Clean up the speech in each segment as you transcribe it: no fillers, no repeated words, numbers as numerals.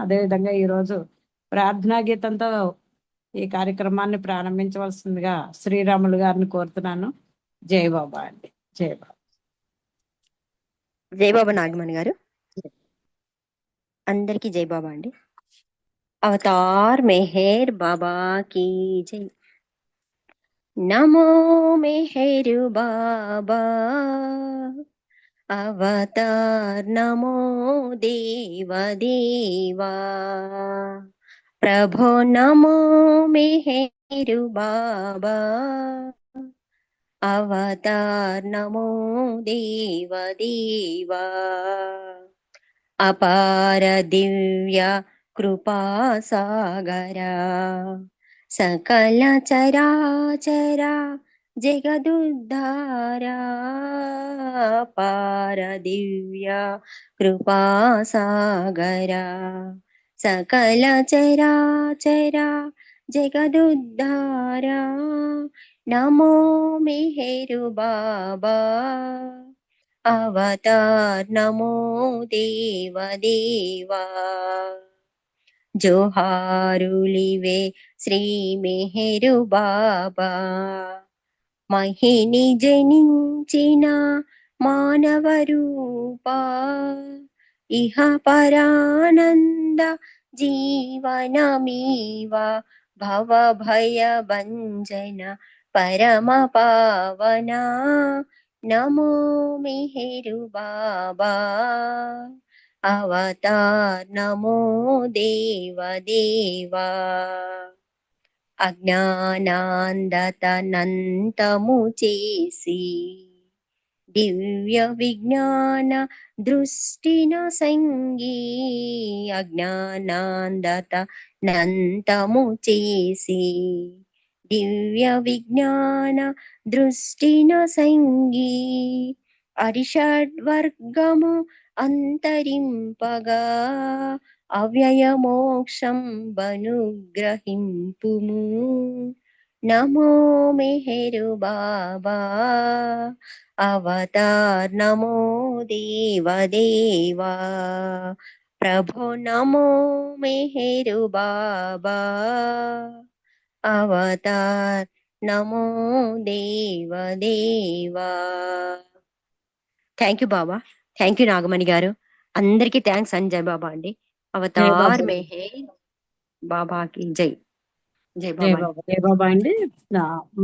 అదేవిధంగా ఈరోజు ప్రార్థనా గీతంతో ఈ కార్యక్రమాన్ని ప్రారంభించవలసిందిగా శ్రీరాములు గారిని కోరుతున్నాను. జై బాబా అండి. జై బాబా. జై బాబా నాగమణి గారు, అందరికీ జై బాబా అండి. అవతార్ మెహర్ బాబా की జై. నమో మెహరు బాబా, అవతార్ నమో దేవ దేవా, ప్రభో నమో మెహరు బాబా, అవతార్ నమో దేవ దేవా, అపార దివ్య కృపా సాగరా, సకల చరాచరా జగదుద్ధారా, అపార దివ్య కృపా సాగరా, సకల చరాచరా జగదుద్ధారా, నమో మెహరు బాబా, అవతార్ నమో దేవ దేవా, జోహారులివే శ్రీ మెహరు బాబా, మహిని జనించిన మానవ రూపా, ఇహ పరానంద జీవనమీవా, భవ భయ భంజన పరమ పావనా, నమో మెహరు బాబా, అవతార్ నమో దేవ దేవా, అజ్ఞానాంధతనంతము చేసి దివ్య విజ్ఞాన దృష్టిన సంగీ, అజ్ఞానాంధతనంతము చేసి దివ్య విజ్ఞాన దృష్టిన సంగీ, అరిషడ్వర్గము అంతరింపగా అవ్యయ మోక్షం బనుగ్రహింపుము, నమో మెహరు బాబా, అవతార్ నమో దేవ దేవా, ప్రభో నమో మెహరు బాబా, అవతార్ నమో దేవ దేవా. Thank you Baba, thank you Nagamani గారు, అందరికీ థ్యాంక్స్ అండ్ జై బాబా అండి. జై అవతార్ బాబా. మెహర్ బాబాకి జై. జై జై బాబా. బాబా. జై బాబా అండి.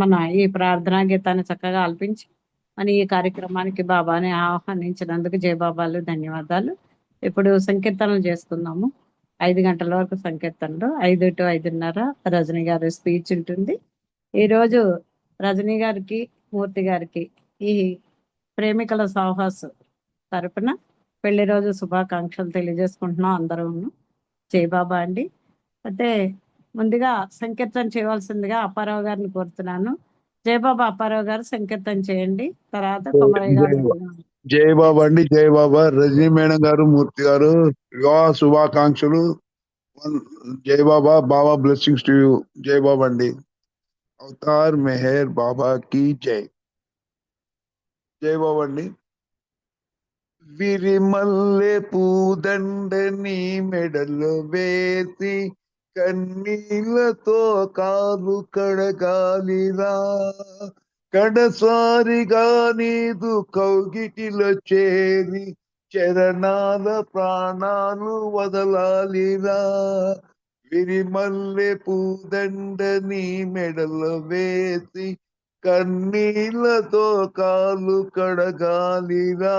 మన ఈ ప్రార్థనా గీతాన్ని చక్కగా ఆలపించి మన ఈ కార్యక్రమానికి బాబాని ఆహ్వానించినందుకు జై బాబాలు ధన్యవాదాలు. ఇప్పుడు సంకీర్తనలు చేసుకుందాము. 5 గంటల వరకు సంకీర్తనలు, 5 to 5:30 రజనీ గారి స్పీచ్ ఉంటుంది. ఈరోజు రజనీ గారికి, మూర్తి గారికి ఈ ప్రేమికుల సాహస్ తరపున పెళ్లి రోజు శుభాకాంక్షలు తెలియజేసుకుంటున్నాం అందరూ. జై బాబా అండి. అయితే ముందుగా సంకీర్తన చేయవలసిందిగా అప్పారావు గారిని కోరుతున్నాను. జై బాబా అప్పారావు గారు సంకీర్తన చేయండి. తర్వాత కొమరయ్య గారు. జై బాబా అండి. జై బాబా. రజనీ మేడం గారు, మూర్తి గారు వివాహ శుభాకాంక్షలు. జై బాబా. బాబా బ్లెస్సింగ్స్ టు యూ. జై బాబా అండి. అవతార్ మెహర్ బాబా की జై. జై బాబా అండి. విరిమల్లె పూదండ నీ మెడలో వేసి కన్నీళ్లతో కాలు కడగాలిరా, కడసారిగా నీదు కౌగిటిలో చేరి చరణాల ప్రాణాలు వదలాలిరా, విరిమల్లె పూదండ నీ మెడలో వేసి కన్నీళ్లతో కాలు కడగాలిరా,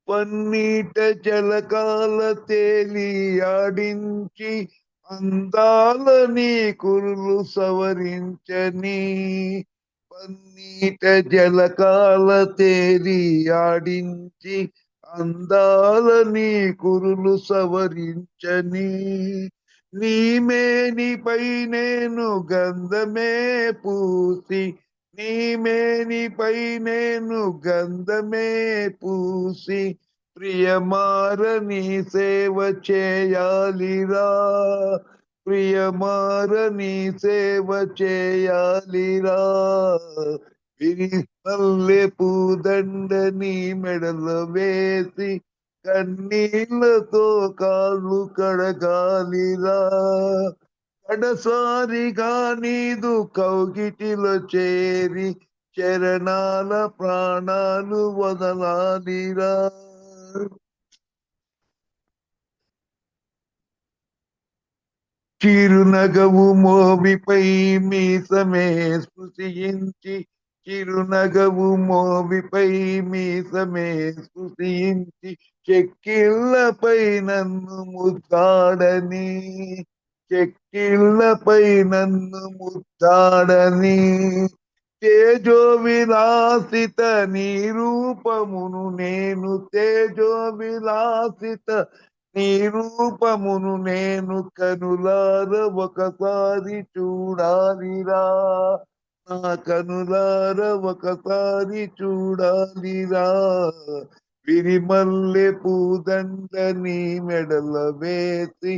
పన్నీట జలకాల తేలి ఆడించి అందాల నీ కురులు సవరించని, పన్నీట జలకాల తేలి ఆడించి అందాల నీ కురులు సవరించని, నీమేనిపై నేను గంధమే పూసి, నీమేనిపై నేను గంధమే పూసి ప్రియమార నీ సేవ చేయాలిరా, ప్రియమార నీ సేవ చేయాలిరా, విరిమల్లె పూదండ నీ మెడలో వేసి కన్నీళ్లతో కాళ్ళు కడగాలిరా, కడసారిగా నీదు కౌగిటిలో చేరి చరణాల ప్రాణాలు వదలాలిరా. చిరునగవు మోవిపై మీసమే స్పృశించి, చిరునగవు మోవిపై మీసమే స్పృశించి, చెక్కిళ్ళపై నన్ను ముద్దాడని, చెక్కిళ్ళపై నన్ను ముద్దాడని, తేజో విలాసిత నీ రూపమును నేను, తేజో విలాసిత నీ రూపమును నేను కనులార ఒకసారి చూడాలిరా, నా కనులార ఒకసారి చూడాలిరా. విరిమల్లె పూదండ నీ మెడల వేసి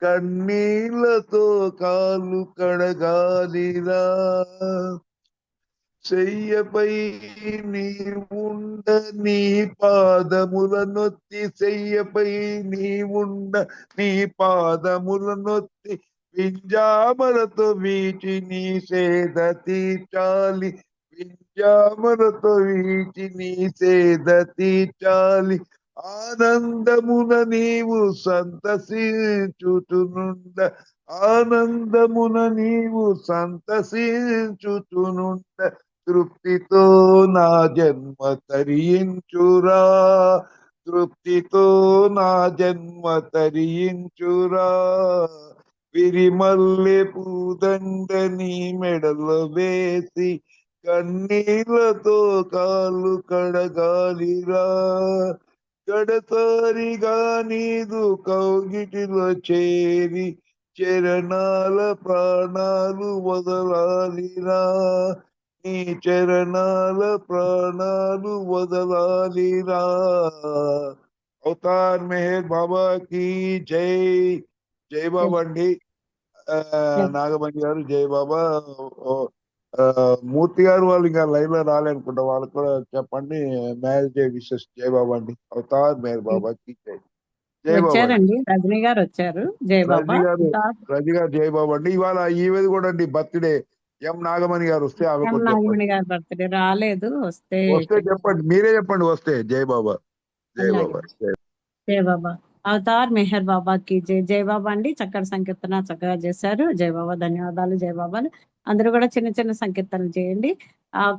కన్నీళ్లతో కాళ్ళు కడగాలిరా. చెయ్యపై నీవుండ నీ పాదముల నొత్తి, చెయ్యపై నీవుండ నీ పాదముల నొత్తి, వింజామరతో వీచి నీ సేద తీర్చాలి, వింజామరతో వీచి నీ సేద తీర్చాలి. ఆనందమున నీవు సంతసించుచునుండ, ఆనందమున నీవు సంతసించుచునుండ, తృప్తితో నా జన్మ తరించురా, తృప్తితో నా జన్మ తరించురా. విరిమల్లె పూదండ నీ మెడలో వేసి కన్నీళ్లతో కాళ్ళు కడగాలిరా, కడసారిగా నీదు కౌగిటిలో చేరి చరణాల ప్రాణాలు వదలాలిరా, నీ చరణాల ప్రాణాలు వదలాలిరా. అవతార్ మెహర్ బాబా కి జై. జై బాబా అండి. నాగమణి గారు జై బాబా. మూర్తి గారు వాళ్ళు ఇంకా లైవ్ లో రాలేనుకుంటా, వాళ్ళకి కూడా చెప్పండి మ్యారేజ్ డే విషెస్. జై బాబా అండి. అవతార్ మెహర్ బాబా కి జై. జై బాబా అండి. వచ్చారండి, రజనీ గారు వచ్చారు. జై బాబా. రజనీ గారు జై బాబా అండి. ఇవాళ ఈవేది కూడా అండి బర్త్డే ఎం నాగమణి గారు. వస్తే ఆమె కూడా చెప్పండి. నాగమణి గారి బర్త్డే రాలేదు, వస్తే చెప్పండి, మీరే చెప్పండి వస్తే. జై బాబా. జై బాబా. జై బాబా. అవతార్ మెహర్ బాబా కి జై. జై బాబా అండి. చక్కటి సంకీర్తన చక్కగా చేశారు. జై బాబా, ధన్యవాదాలు. జై బాబాలు. అందరూ కూడా చిన్న చిన్న సంకీర్తనలు చేయండి.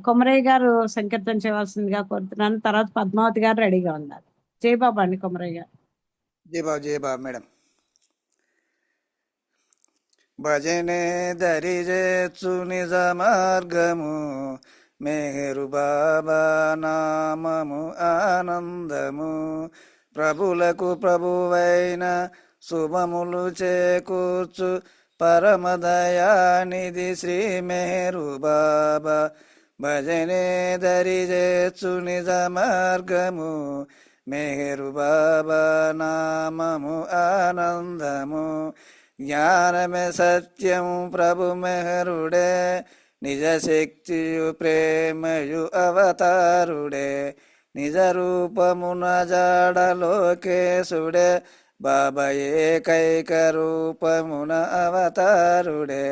కొమరయ్య గారు సంకీర్తన చేయవలసిందిగా కోరుతున్నాను. తర్వాత పద్మావతి గారు రెడీగా ఉన్నారు. జై బాబా అండి. కొమరయ్య గారు. జై బాబా. జై బాబా మేడం. భజనే దరిజేచ్చు నిజ మార్గము, మెహరు బాబా నామము ఆనందము, ప్రభులకు ప్రభువైన శుభములు చేకూర్చు పరమదయానిధి శ్రీ మెహరు బాబా. భజనే దరిజేచ్చు నిజ మార్గము, మెహరు బాబా నామము ఆనందము, జ్ఞానమే సత్యం ప్రభు మెహరుడే, నిజ శక్తియు ప్రేమయు అవతారుడే, నిజ రూపమున జాడలోకేశుడే, బాబా ఏకైక రూపమున అవతారుడే.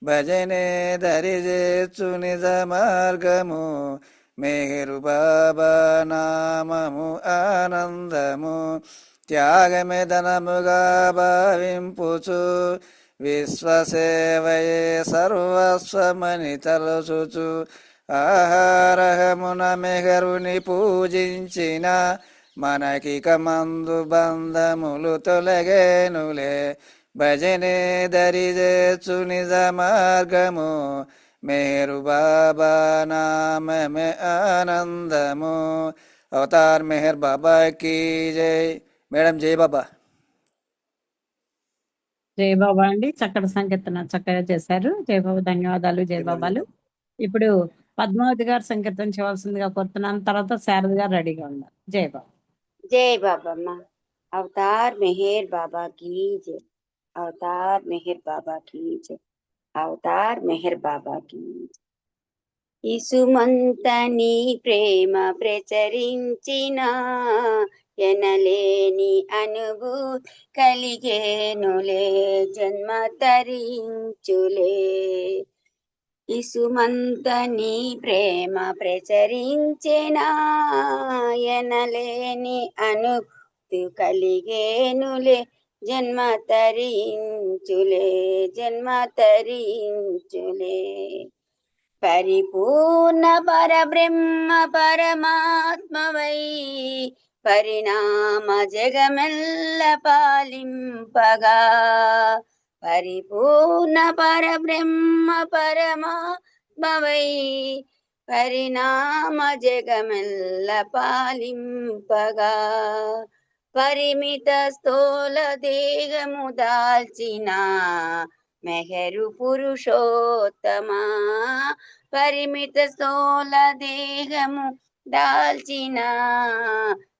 భజనే దరిజేచ్చు నిజ మార్గము, మెహరు బాబా నామము ఆనందము, త్యాగమే ధనముగా భావింపుచు, విశ్వసేవయే సర్వస్వమని తలచుచు, ఆహారహమున మెహరుని పూజించిన మనకిక మందు బంధములు తొలగేనులే. భజనే దరిజేచ్చు నిజ మార్గము, మెహరు బాబా నామమే ఆనందము. అవతార్ మెహర్ బాబా కి జై. మేడం జై బాబా. జై బాబా అండి. చక్కటి సంకీర్తన చక్కగా చేశారు. జై బాబా, ధన్యవాదాలు. జై బాబాలు. ఇప్పుడు పద్మావతి గారు సంకీర్తన చేయవలసిందిగా కోరుతున్నాను. తర్వాత శారద గారు రెడీగా ఉన్నారు. జై బాబా. జై బాబమ్మ. అవతార్ మెహర్ బాబా की जय. అవతార్ మెహర్ బాబా की जय. అవతార్ మెహర్ బాబా की जय. ఇసుమంత నీ ప్రేమ ప్రచరించిన ఎనలేని అనుభూతి కలిగేనులే జన్మ తరించులే. ఇసుమంత నీ ప్రేమ ప్రచరించెనా ఎనలేని అనుభూతి కలిగేనులే జన్మ తరించులే జన్మ తరించులే. పరిపూర్ణ పరబ్రహ్మ పరమాత్మవై పరిణామ జగమెల్ల పాలింపగా. పరిపూర్ణ పరబ్రహ్మ పరమాత్మవై పరిణామ జగమెల్ల పాలింపగా. పరిమిత స్థూల దేహము దాల్చిన మెహరు పురుషోత్తమా. పరిమిత స్థూల దేహము దాల్చిన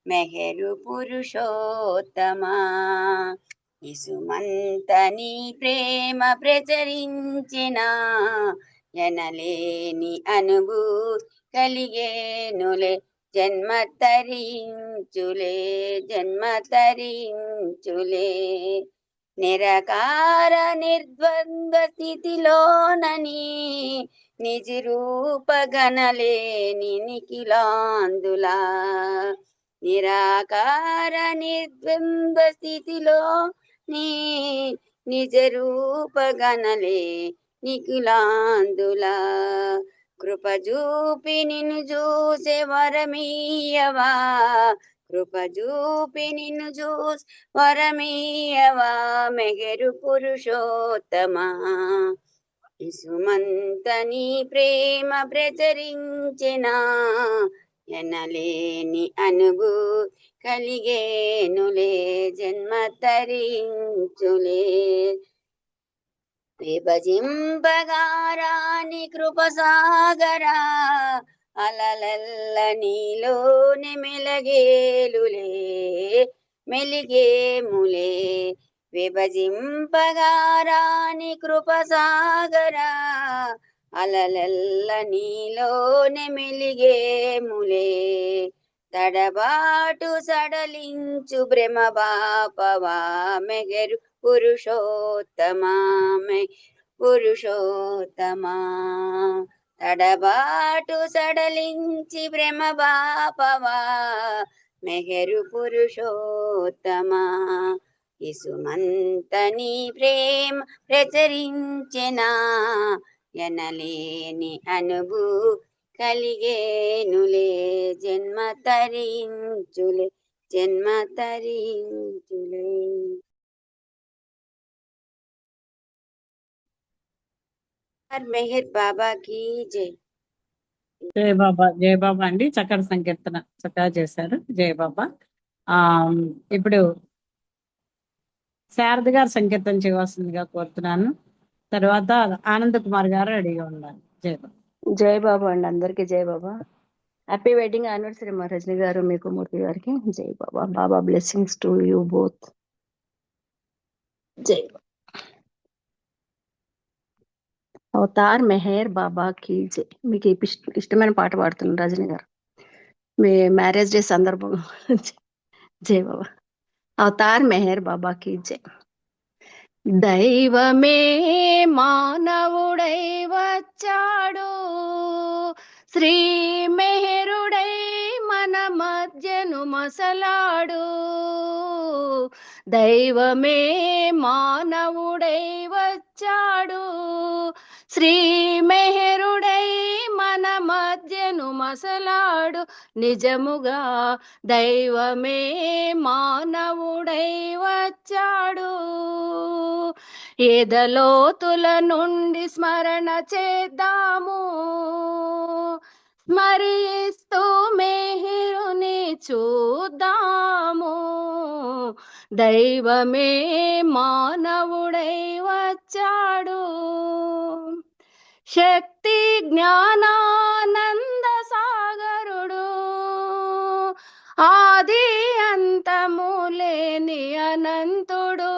మెహరు పురుషోత్తమా. ఇసుమంత నీ ప్రేమ ప్రచరించిన ఎనలేని అనుభూతి కలిగేనులే జన్మ తరించులే జన్మ తరించులే. నిరకార నిర్ద్వంద్వ స్థితిలోనని నిజ రూపగణలేని నిఖిలాందులా. నిరాకార నిర్ద్వంద్వ స్థితిలో నీ నిజ రూపగణలే నిఖిలాందులా. కృప చూపి నిన్ను చూసే వరమీయవా. కృప చూపి నిన్ను చూసి వరమీయవా మెహరు పురుషోత్తమా. ఇసుమంత నీ ప్రేమ ప్రచరించిన ఎనలేని అనుభూతి కలిగేనులే జన్మ తరించులే. విభజింపగారాని కృపసాగరా అలలల్ల నీలోని మెలగేలులే మెలిగేములే. విభజింపగారాని కృపసాగరా అలలల్ల నీలోని మెలిగేములే. తడబాటు సడలించు భ్రమ బాపవా మెగరు పురుషోత్తమా పురుషోత్తమా. తడబాటు సడలించి భ్రమ బాపవా మెహరు పురుషోత్తమా. ఇసుమంత నీ ప్రేమ ప్రచరించిన ఎనలేని అనుభూతి కలిగేనులే జన్మ తరించులే జన్మ తరించులే. మెహర్ బాబా కీ జై. జయ బాబా అండి. చక్కటి సంకీర్తన చక్కగా చేశారు జయ బాబా. ఇప్పుడు శారద గారు సంకీర్తన చేయవలసిందిగా కోరుతున్నాను. తర్వాత ఆనంద్ కుమార్ గారు రెడీగా ఉండాలి. జయ బాబా. జై బాబా అండి, అందరికీ జై బాబా. హ్యాపీ వెడ్డింగ్ యానివర్సరీ మా రజని గారు మీకు మూర్తి గారికి. జై బాబా. బాబా బ్లెస్సింగ్స్ టు యూ బోత్. జై బాబా. అవతార్ మెహర్ బాబా కీ జై. మీకు ఇష్టమైన పాట పాడుతున్నాను రజని గారు మీ మ్యారేజ్ డే సందర్భంగా. జై బాబా. అవతార్ మెహర్ బాబా కీ జై. దైవమే మానవుడై వచ్చాడు, శ్రీ మెహరుడై మన మధ్యను మసలాడు. దైవమే మానవుడై వచ్చాడు, శ్రీ మెహరుడై మన మధ్యను మసలాడు. నిజముగా దైవమే మానవుడై వచ్చాడు. ఏదలోతుల నుండి స్మరణ చేద్దాము, స్మరిస్తూ మెహరుని చూద్దాము. దైవమే మానవుడై వచ్చాడు, శక్తి జ్ఞానానంద సాగరుడు, ఆది అంతము లేని అనంతుడు.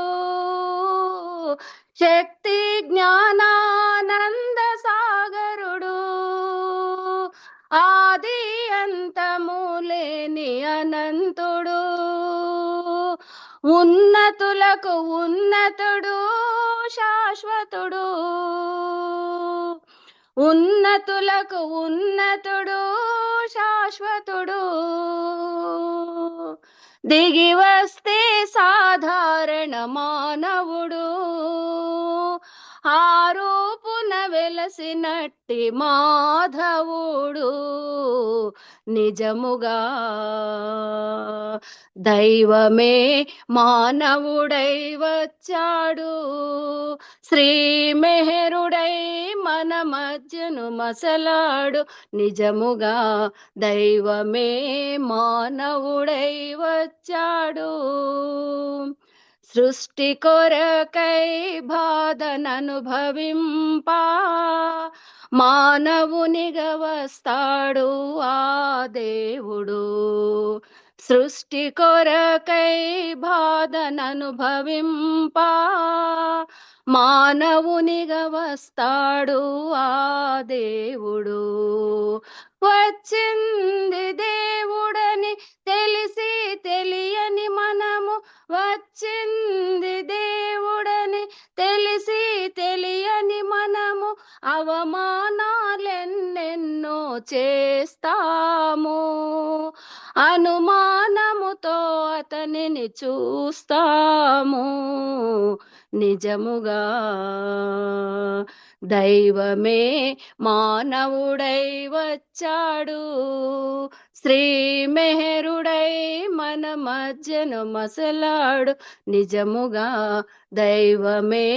శక్తి జ్ఞానానంద సాగరుడు, ఆది అంతము లేని అనంతుడు. ఉన్నతులకు ఉన్నతుడు శాశ్వతుడు, ఉన్నతులకు ఉన్నతుడు శాశ్వతుడు, దిగి వస్తే సాధారణ మానవుడు, ఆరూపున వెలసినట్టి మాధవుడు, నిజముగా దైవమే మానవుడై వచ్చాడు, శ్రీ మెహరుడై మన మధ్యను మసలాడు, నిజముగా దైవమే మానవుడై వచ్చాడు, సృష్టి కొరకై బాధననుభవింపా మానవునిగా వస్తాడు ఆ దేవుడు, సృష్టి కొరకై బాధననుభవింపా మానవునిగా వస్తాడు ఆ దేవుడు, వచ్చింది దేవుడని తెలిసి తెలియని మనము, వచ్చింది దేవుడని తెలిసి తెలియని మనము, అవమానాలెన్నెన్నో చేస్తాము, అనుమానముతో అతనిని చూస్తాము, నిజముగా దైవమే మానవుడై వచ్చాడు, శ్రీ మెహరుడై మన మధ్యను మసలాడు, నిజముగా దైవమే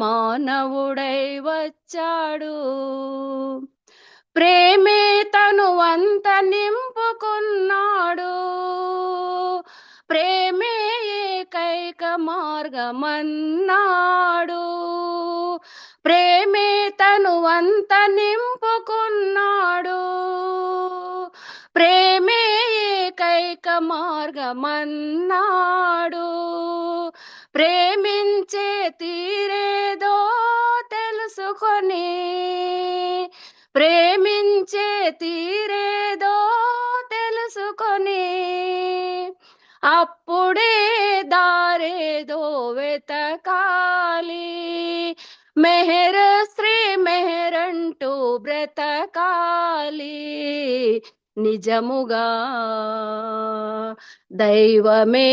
మానవుడై వచ్చాడు, ప్రేమే తను అంత నింపుకున్నాడు, ప్రేమే ఏకైక మార్గమన్నాడు, ప్రేమే తను అంత నింపుకున్నాడు, ప్రేమే ఏకైక మార్గమన్నాడు, ప్రేమించే తీరేదో తెలుసుకొని, ప్రేమించే తీరేదో తెలుసుకొని, అప్పుడే దారేదో వెతకాలి, మెహర్ శ్రీ మెహర్ అంటూ బ్రతకాలి, నిజముగా దైవమే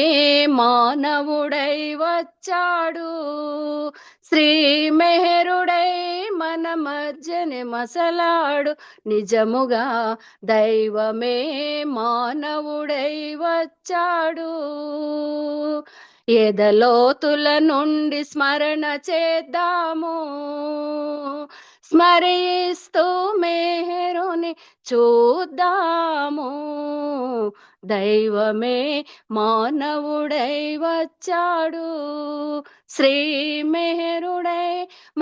మానవుడై వచ్చాడు, శ్రీ మెహరుడై మన మధ్యని మసలాడు, నిజముగా దైవమే మానవుడై వచ్చాడు, ఎదలోతుల నుండి స్మరణ చేద్దాము, స్మరిస్తూ మెహరుని చూద్దాము, దైవమే మానవుడై వచ్చాడు, శ్రీ మెహరుడై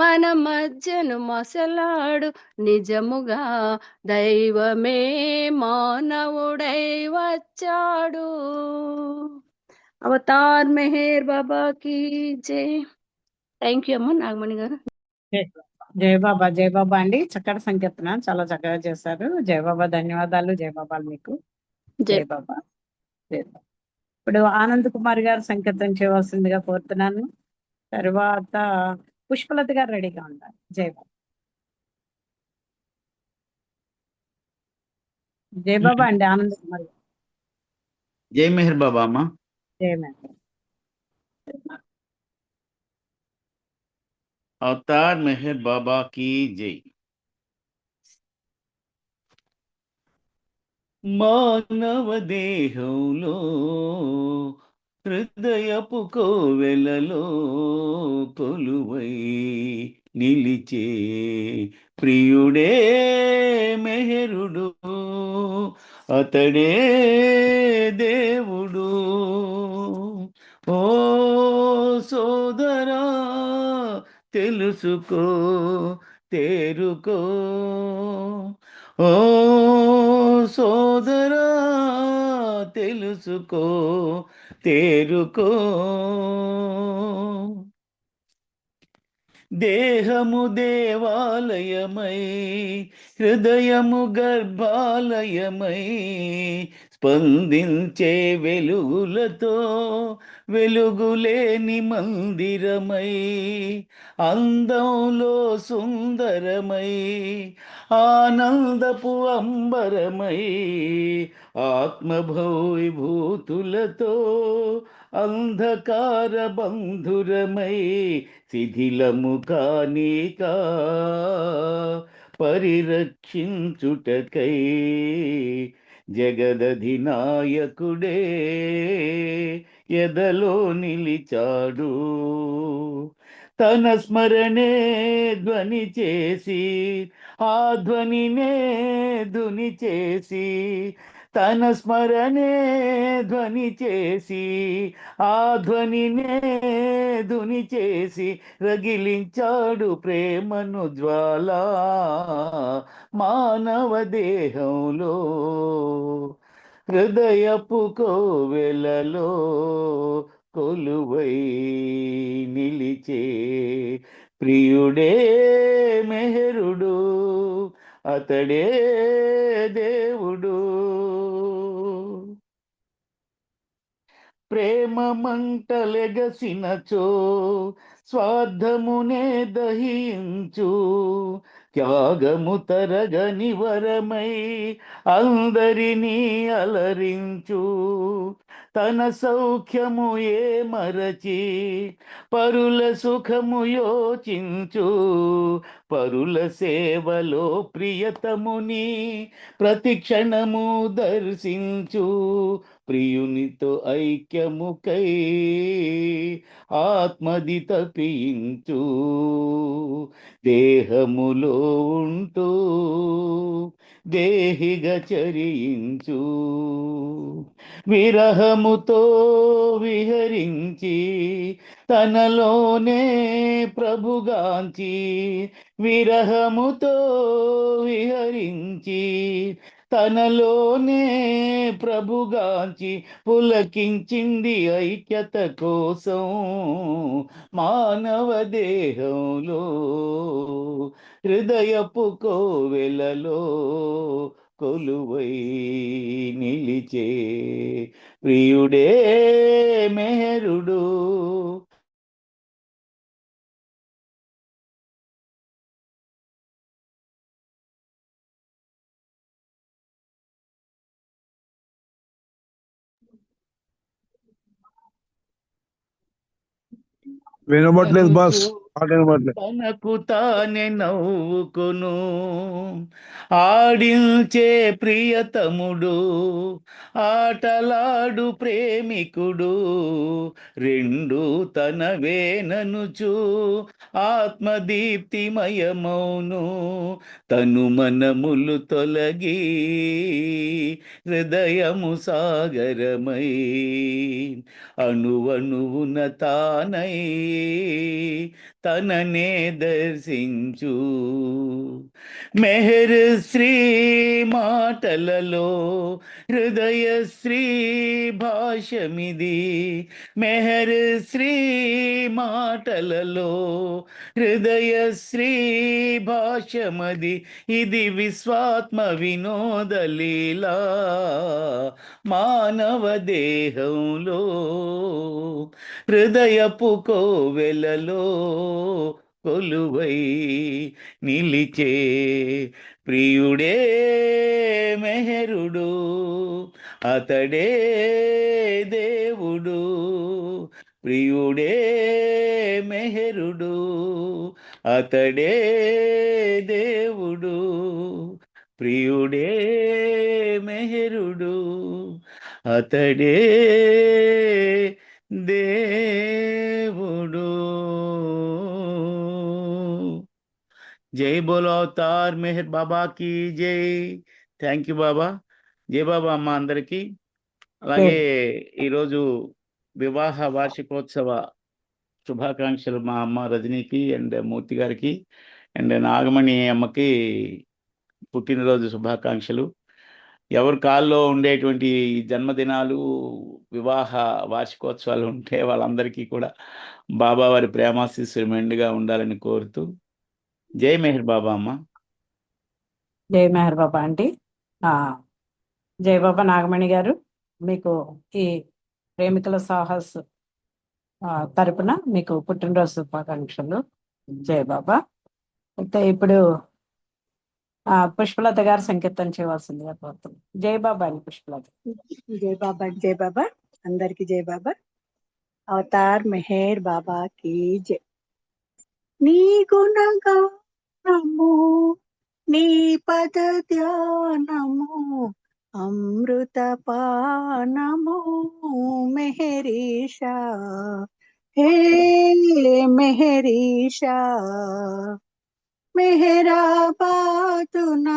మన మధ్యను మసలాడు, నిజముగా దైవమే మానవుడై వచ్చాడు, అవతార్ మెహర్ బాబా की జై. థ్యాంక్ యూ అమ్మ నాగమణి గారు. జై బాబా అండి, చక్కటి సంకీర్తన చాలా చక్కగా చేశారు. జై బాబా, ధన్యవాదాలు. జై బాబాలు మీకు. జై జై బాబా. జై బాబా. ఇప్పుడు ఆనంద్ కుమార్ గారు సంకీర్తన చేయవలసిందిగా కోరుతున్నాను. తర్వాత పుష్పలత గారు రెడీగా ఉండాలి. జై బాబా. జై బాబా అండి, ఆనంద్ కుమార్ గారు. జై మెహర్ బాబా అమ్మ. జై మేడం. అవతార్ మెహర్ బాబా की జై. మానవ దేహంలో హృదయపు కోవెలలో కొలువై నిలిచే ప్రియుడే మెహరుడు, అతడే దేవుడు. ఓ సోదరా తెలుసుకో, తేరుకో, ఓ సోదరా తెలుసుకో, తేరుకో. దేహము దేవాలయమై హృదయము గర్భాలయమై స్పందించే వెలుగులతో వెలుగులేని మందిరమై అందంలో సుందరమై ఆనందపు అంబరమై ఆత్మభవిభూతులతో అంధకార బంధురమై శిథిలము కానిక పరిరక్షించుటకై జగదధినాయకుడే ఎదలో నిలిచాడు. తన స్మరణే ధ్వని చేసి ఆ ధ్వనినే ధుని చేసి తన స్మరణే ధ్వని చేసి ఆ ధ్వనినే ధుని చేసి రగిలించాడు ప్రేమను జ్వాల మానవ దేహంలో హృదయపు కోవెలలో కొలువై నిలిచే ప్రియుడే మెహరుడు అతడే దేవుడు. ప్రేమ మంటలెగసినచో స్వార్థమునే దహించు త్యాగము తరగని వరమై అందరినీ అలరించు తన సౌఖ్యము ఏ మరచి పరుల సుఖము యోచించు పరుల సేవలో ప్రియతముని ప్రతి క్షణము దర్శించు ప్రియునితో ఐక్యముకై ఆత్మది తపించు దేహములో ఉంటూ దేహిగా చరించు విరహముతో విహరించి తనలోనే ప్రభుగాంచి విరహముతో విహరించి తనలోనే ప్రభుగాంచి పులకించింది ఐక్యత కోసం మానవ దేహంలో హృదయపు కోవెలలో కొలువై నిలిచే ప్రియుడే మెహరుడు. వినబట్లేదు బాస్, పాట వినబట్లేదు. తనకు తానే నవ్వుకును ఆడించే ప్రియతముడు ఆటలాడు ప్రేమికుడు రెండు తనవేననుచు ఆత్మదీప్తిమయమౌను తను మనములు తొలగి హృదయము సాగరమై అణువణువున తానై తననే దర్శించు మెహర్ శ్రీ మాటలలో హృదయ శ్రీ భాషమిది మెహర్ శ్రీ మాటలలో హృదయ శ్రీ భాషమది ఇది విశ్వాత్మ వినోద లీలా మానవ దేహంలో హృదయపు కోవెలలో కొలువై నిలిచే ప్రియుడే మెహరుడు అతడే దేవుడు ప్రియుడే మెహరుడు అతడే దేవుడు ప్రియుడే మెహరుడు అతడే దేవుడు. జై బోలో అవతార్ మెహర్ బాబా కి జై. థ్యాంక్ యూ బాబా. జై బాబా అమ్మ అందరికీ. అలాగే ఈరోజు వివాహ వార్షికోత్సవ శుభాకాంక్షలు మా అమ్మ రజనీకి అండ్ మూర్తి గారికి అండ్ నాగమణి అమ్మకి పుట్టినరోజు శుభాకాంక్షలు. ఎవరి కాల్లో ఉండేటువంటి జన్మదినాలు, వివాహ వార్షికోత్సవాలు ఉంటే వాళ్ళందరికీ కూడా బాబా వారి ప్రేమాశీస్సులు మెండుగా ఉండాలని కోరుతూ జై మెహర్ బాబా అమ్మ. జై మెహర్ బాబా అండి. ఆ, జై బాబా నాగమణి గారు, మీకు ఈ ప్రేమికుల సాహస్ తరపున మీకు పుట్టినరోజు శుభాకాంక్షలు. జై బాబా. అయితే ఇప్పుడు పుష్పలత గారు సంకీర్తన చేయవలసిందిగా కోరుతున్నాం. జై బాబా అండి పుష్పలత. జై బాబా, జై బాబా, అందరికి జై బాబా. అవతార్ మెహర్ బాబా की जय. నీ గుణగానము, నీ పద ధ్యానము, అమృత పానము మెహరీషా, హే మెహరీషా. మెహరాబాదున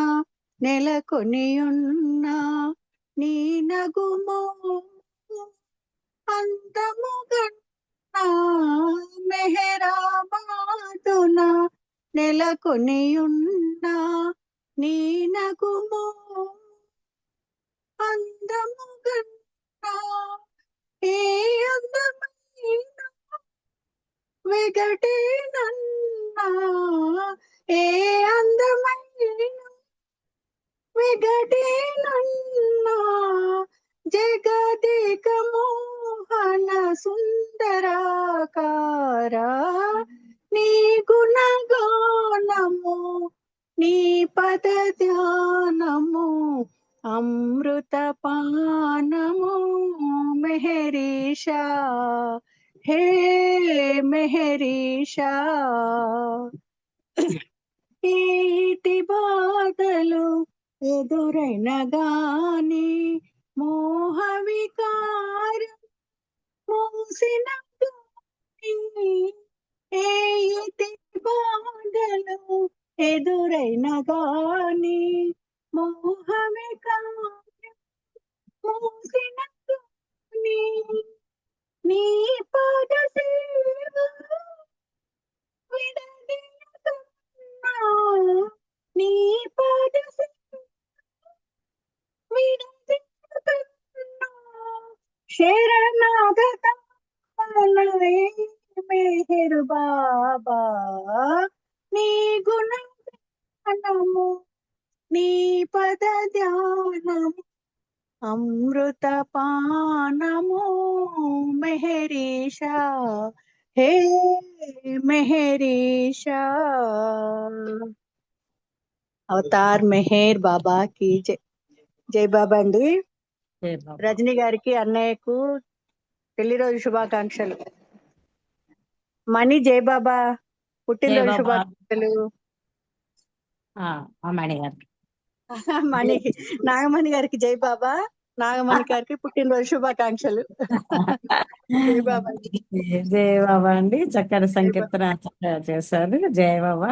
నెలకొనియున్న నీ నగుమో అందముగన్నా, మెహరాబాదున నెలకొనియున్న నీ నగుమో అందముగన్నా, ఏ అందమైన వెగటేనన్నా, ఏ అందమైన వెగటేనన్నా, జగదేక మోహన సుందరాకారా. నీ గుణగానము, నీ పద ధ్యానము, అమృత పానము మెహరీషా, హే మెహరీషా. ఈటి బాధలు ఎదురైన గాని మోహ వికారం మూసిన ఏటి బాధలు ఎదురైన గాని మోహ వికారం మూసిన నీ పాద సేవ విడదీయకున్నా, నీ పాద సేవ విడదీయకున్నా, శరణాగత మెహర్ బాబా. నీ గుణగానము, నీ పద ధ్యానము, అమృత పానము మెహరీషా, హే మెహరీషా. అవతార్ మెహర్ బాబా की जय. జై బాబా అండి. జై బాబా. రజనీ గారికి, అన్నయ్యకు పెళ్లి రోజు శుభాకాంక్షలు. మణి జై బాబా, పుట్టినరోజు జై బాబా. శుభాకాంక్షలు. మణి గారికి. మణి నాగమణి గారికి జై బాబా, నాగమణి గారికి పుట్టినరోజు శుభాకాంక్షలు. జై బాబా. జై బాబా అండి. చక్కటి జై బాబా. సంకీర్తన చక్కగా చేశారు. జై బాబా.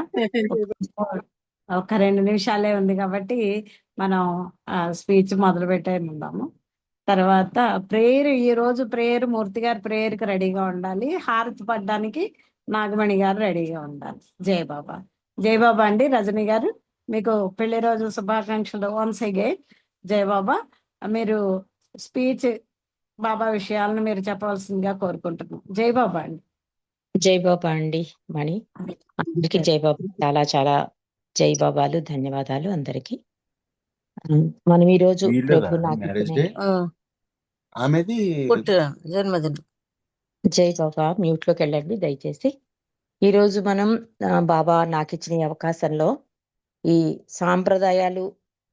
ఒక 2 నిమిషాలే ఉంది కాబట్టి మనం స్పీచ్ మొదలు పెట్టేద్దాము. తర్వాత ప్రేయర్, ఈ రోజు ప్రేయర్ మూర్తి గారు ప్రేయర్కి రెడీగా ఉండాలి. హారతి పడడానికి నాగమణి గారు రెడీగా ఉండాలి. జై బాబా. జై బాబా అండి. రజనీ గారు, మీకు పెళ్లి రోజు శుభాకాంక్షలు వన్స్ అగైన్. జై బాబా. మీరు స్పీచ్ బాబా విషయాలను మీరు చెప్పవలసిందిగా కోరుకుంటున్నాం. జై బాబా అండి. జై బాబా అండి. మణి అందరికి జై బాబా. చాలా చాలా జై బాబాలు, ధన్యవాదాలు అందరికి. మనం ఈ రోజు ప్రభు జన్మదినం. జై బాబా. మ్యూట్ లోకి వెళ్ళండి దయచేసి. ఈ రోజు మనం బాబా నాకు ఇచ్చిన ఈ అవకాశంలో ఈ సాంప్రదాయాలు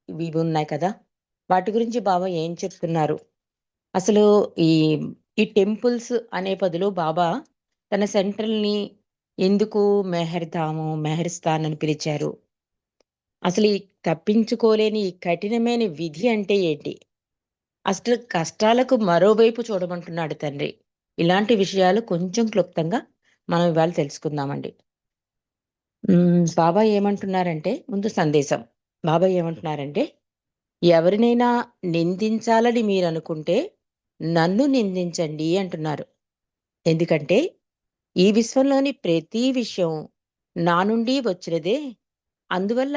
ఇవి ఉన్నాయి కదా, వాటి గురించి బాబా ఏం చెప్తున్నారు, అసలు ఈ ఈ టెంపుల్స్ అనే బదులు బాబా తన సెంట్రల్ని ఎందుకు మెహర్ధాము, మెహర్స్థాన్ అని పిలిచారు, అసలు ఈ తప్పించుకోలేని ఈ కఠినమైన విధి అంటే ఏంటి, అసలు కష్టాలకు మరోవైపు చూడమంటున్నాడు తండ్రి. ఇలాంటి విషయాలు కొంచెం క్లుప్తంగా మనం ఇవాళ తెలుసుకుందామండి. బాబా ఏమంటున్నారంటే, ముందు సందేశం. బాబా ఏమంటున్నారంటే, ఎవరినైనా నిందించాలని మీరు అనుకుంటే నన్ను నిందించండి అంటున్నారు. ఎందుకంటే ఈ విశ్వంలోని ప్రతి విషయం నా నుండి వచ్చినదే, అందువల్ల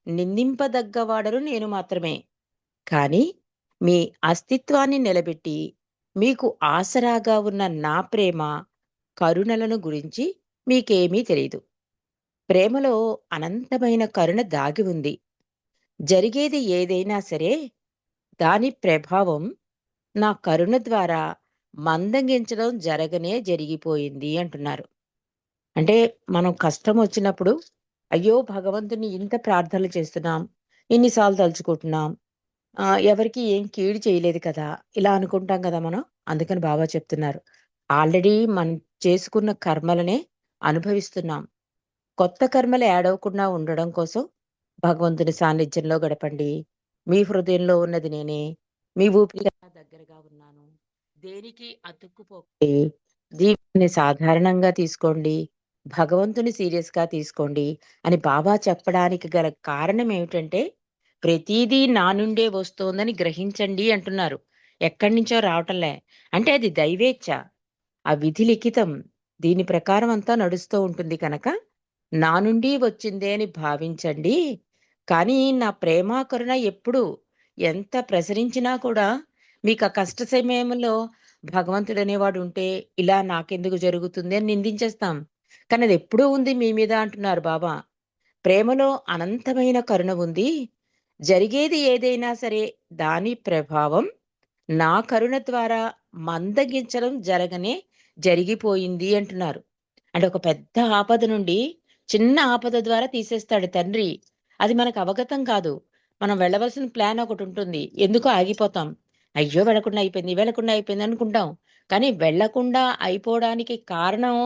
నిందింపదగ్గవాడరు నేను మాత్రమే. కానీ మీ అస్తిత్వాన్ని నిలబెట్టి మీకు ఆసరాగా ఉన్న నా ప్రేమ, కరుణలను గురించి మీకేమీ తెలియదు. ప్రేమలో అనంతమైన కరుణ దాగి ఉంది. జరిగేది ఏదైనా సరే దాని ప్రభావం నా కరుణ ద్వారా మందగించడం జరగనే జరిగిపోయింది అంటున్నారు. అంటే మనం కష్టం వచ్చినప్పుడు అయ్యో భగవంతుని ఇంత ప్రార్థనలు చేస్తున్నాం, ఇన్నిసార్లు తలుచుకుంటున్నాం, ఎవరికి ఏం కీడు చేయలేదు కదా, ఇలా అనుకుంటాం కదా మనం. అందుకని బాబా చెప్తున్నారు, ఆల్రెడీ మనం చేసుకున్న కర్మలనే అనుభవిస్తున్నాం. కొత్త కర్మలు యాడ్ అవ్వకుండా ఉండడం కోసం భగవంతుని సాన్నిధ్యంలో గడపండి. మీ హృదయంలో ఉన్నది నేనే, మీ ఊపిరి దగ్గరగా ఉన్నాను, దేనికి అతుక్కుపోకండి, దీన్ని సాధారణంగా తీసుకోండి, భగవంతుని సీరియస్ గా తీసుకోండి అని బాబా చెప్పడానికి గల కారణం ఏమిటంటే ప్రతిదీ నా నుండే వస్తోందని గ్రహించండి అంటున్నారు. ఎక్కడి నుంచో రావటంలే. అంటే అది దైవేచ్ఛ, ఆ విధి లిఖితం. దీని ప్రకారం అంతా నడుస్తూ ఉంటుంది కనుక నా నుండి వచ్చిందే అని భావించండి. కానీ నా ప్రేమ కరుణ ఎప్పుడు ఎంత ప్రసరించినా కూడా మీకు ఆ కష్ట సమయంలో భగవంతుడు అనేవాడు ఉంటే ఇలా నాకెందుకు జరుగుతుంది అని నిందించేస్తాం. కానీ అది ఎప్పుడూ ఉంది మీ మీద అంటున్నారు బాబా. ప్రేమలో అనంతమైన కరుణ ఉంది. జరిగేది ఏదైనా సరే దాని ప్రభావం నా కరుణ ద్వారా మందగించడం జరగనే జరిగిపోయింది అంటున్నారు. అంటే ఒక పెద్ద ఆపద నుండి చిన్న ఆపద ద్వారా తీసేస్తాడు తండ్రి. అది మనకు అవగతం కాదు. మనం వెళ్ళవలసిన ప్లాన్ ఒకటి ఉంటుంది, ఎందుకో ఆగిపోతాం. అయ్యో వెళ్లకుండా అయిపోయింది అనుకుంటాం. కానీ వెళ్లకుండా అయిపోవడానికి కారణం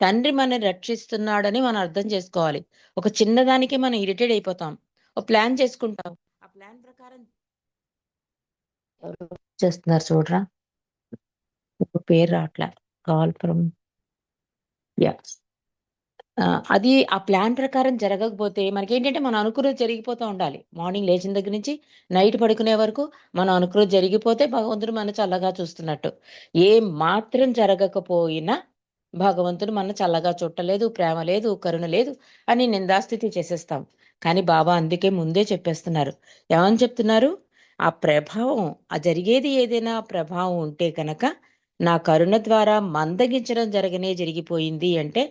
తండ్రి మనల్ని రక్షిస్తున్నాడని మనం అర్థం చేసుకోవాలి. ఒక చిన్నదానికి మనం ఇరిటేట్ అయిపోతాం, ఒక ప్లాన్ చేసుకుంటాం. ఆ ప్లాన్ ప్రకారం ఎవరో చేస్తున్నారు చూడరా, పేరు రావట్లే. Call from yeah. అది ఆ ప్లాన్ ప్రకారం జరగకపోతే మనకేంటంటే మనం అనుకున్నది జరిగిపోతూ ఉండాలి. మార్నింగ్ లేచిన దగ్గర నుంచి నైట్ పడుకునే వరకు మనం అనుకున్నది జరిగిపోతే భగవంతుడు మన చల్లగా చూస్తున్నట్టు. ఏ మాత్రం జరగకపోయినా భగవంతుడు మన చల్లగా చుట్టలేదు, ప్రేమ లేదు, కరుణ లేదు అని నిందాస్థితి చేసేస్తాం. కానీ బాబా అందుకే ముందే చెప్పేస్తున్నారు. ఏమని చెప్తున్నారు? ఆ ప్రభావం, ఆ జరిగేది ఏదైనా ప్రభావం ఉంటే కనుక నా కరుణ ద్వారా మందగించడం జరిగిపోయింది అంటే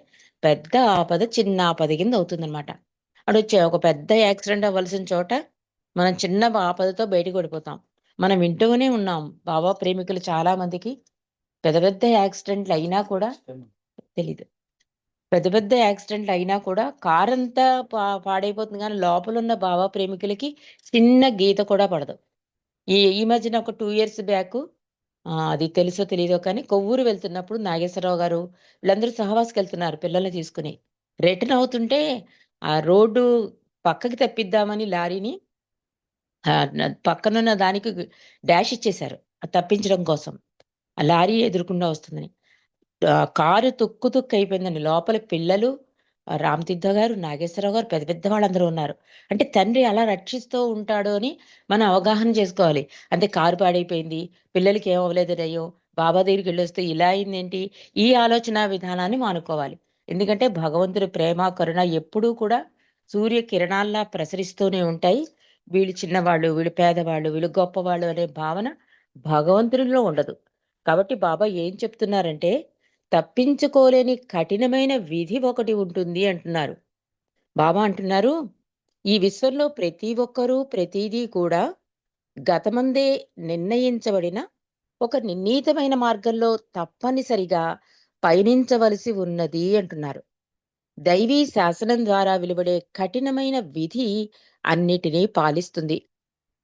పెద్ద ఆపద చిన్న ఆపద కింద అవుతుందన్నమాట. అడొచ్చే ఒక పెద్ద యాక్సిడెంట్ అవ్వాల్సిన చోట మనం చిన్న ఆపదతో బయటకు పడిపోతాం. మనం వింటూనే ఉన్నాం, బాబా ప్రేమికులు చాలా మందికి పెద్ద పెద్ద యాక్సిడెంట్లు అయినా కూడా తెలీదు. పెద్ద పెద్ద యాక్సిడెంట్లు అయినా కూడా కారంతా పాడైపోతుంది, కానీ లోపల ఉన్న బాబా ప్రేమికులకి చిన్న గీత కూడా పడదు. ఈ ఈ మధ్యన ఒక 2 years బ్యాక్, అది తెలుసో తెలీదో కానీ కొవ్వూరు వెళ్తున్నప్పుడు నాగేశ్వరరావు గారు వీళ్ళందరూ సహవాస్కి వెళ్తున్నారు పిల్లల్ని తీసుకుని. రిటర్న్ అవుతుంటే ఆ రోడ్డు పక్కకి తప్పిద్దామని లారీని పక్కనున్న దానికి డాష్ ఇచ్చేశారు, అది తప్పించడం కోసం. ఆ లారీ ఎదురుకుండా వస్తుందని. కారు తుక్కు అయిపోయిందండి. లోపల పిల్లలు, రామతీర్థ గారు, నాగేశ్వరరావు గారు, పెద్ద పెద్ద వాళ్ళందరూ ఉన్నారు. అంటే తండ్రి అలా రక్షిస్తూ ఉంటాడు అని మనం అవగాహన చేసుకోవాలి. అంటే కారు పాడైపోయింది, పిల్లలకి ఏం అవ్వలేదు, అయ్యో బాబా దగ్గరికి వెళ్ళొస్తే ఇలా అయిందేంటి, ఈ ఆలోచన విధానాన్ని మానుకోవాలి. ఎందుకంటే భగవంతుడి ప్రేమ కరుణ ఎప్పుడూ కూడా సూర్య కిరణాల్లా ప్రసరిస్తూనే ఉంటాయి. వీళ్ళు చిన్నవాళ్ళు, వీళ్ళు పేదవాళ్ళు, వీళ్ళు గొప్పవాళ్ళు అనే భావన భగవంతుడిలో ఉండదు. కాబట్టి బాబా ఏం చెప్తున్నారంటే తప్పించుకోలేని కఠినమైన విధి ఒకటి ఉంటుంది అంటున్నారు. బాబా అంటున్నారు, ఈ విశ్వంలో ప్రతి ఒక్కరూ ప్రతిదీ కూడా గతమందే నిర్ణయించబడిన ఒక నిర్ణీతమైన మార్గంలో తప్పనిసరిగా పయనించవలసి ఉన్నది అంటున్నారు. దైవీ శాసనం ద్వారా వెలువడే కఠినమైన విధి అన్నిటినీ పాలిస్తుంది.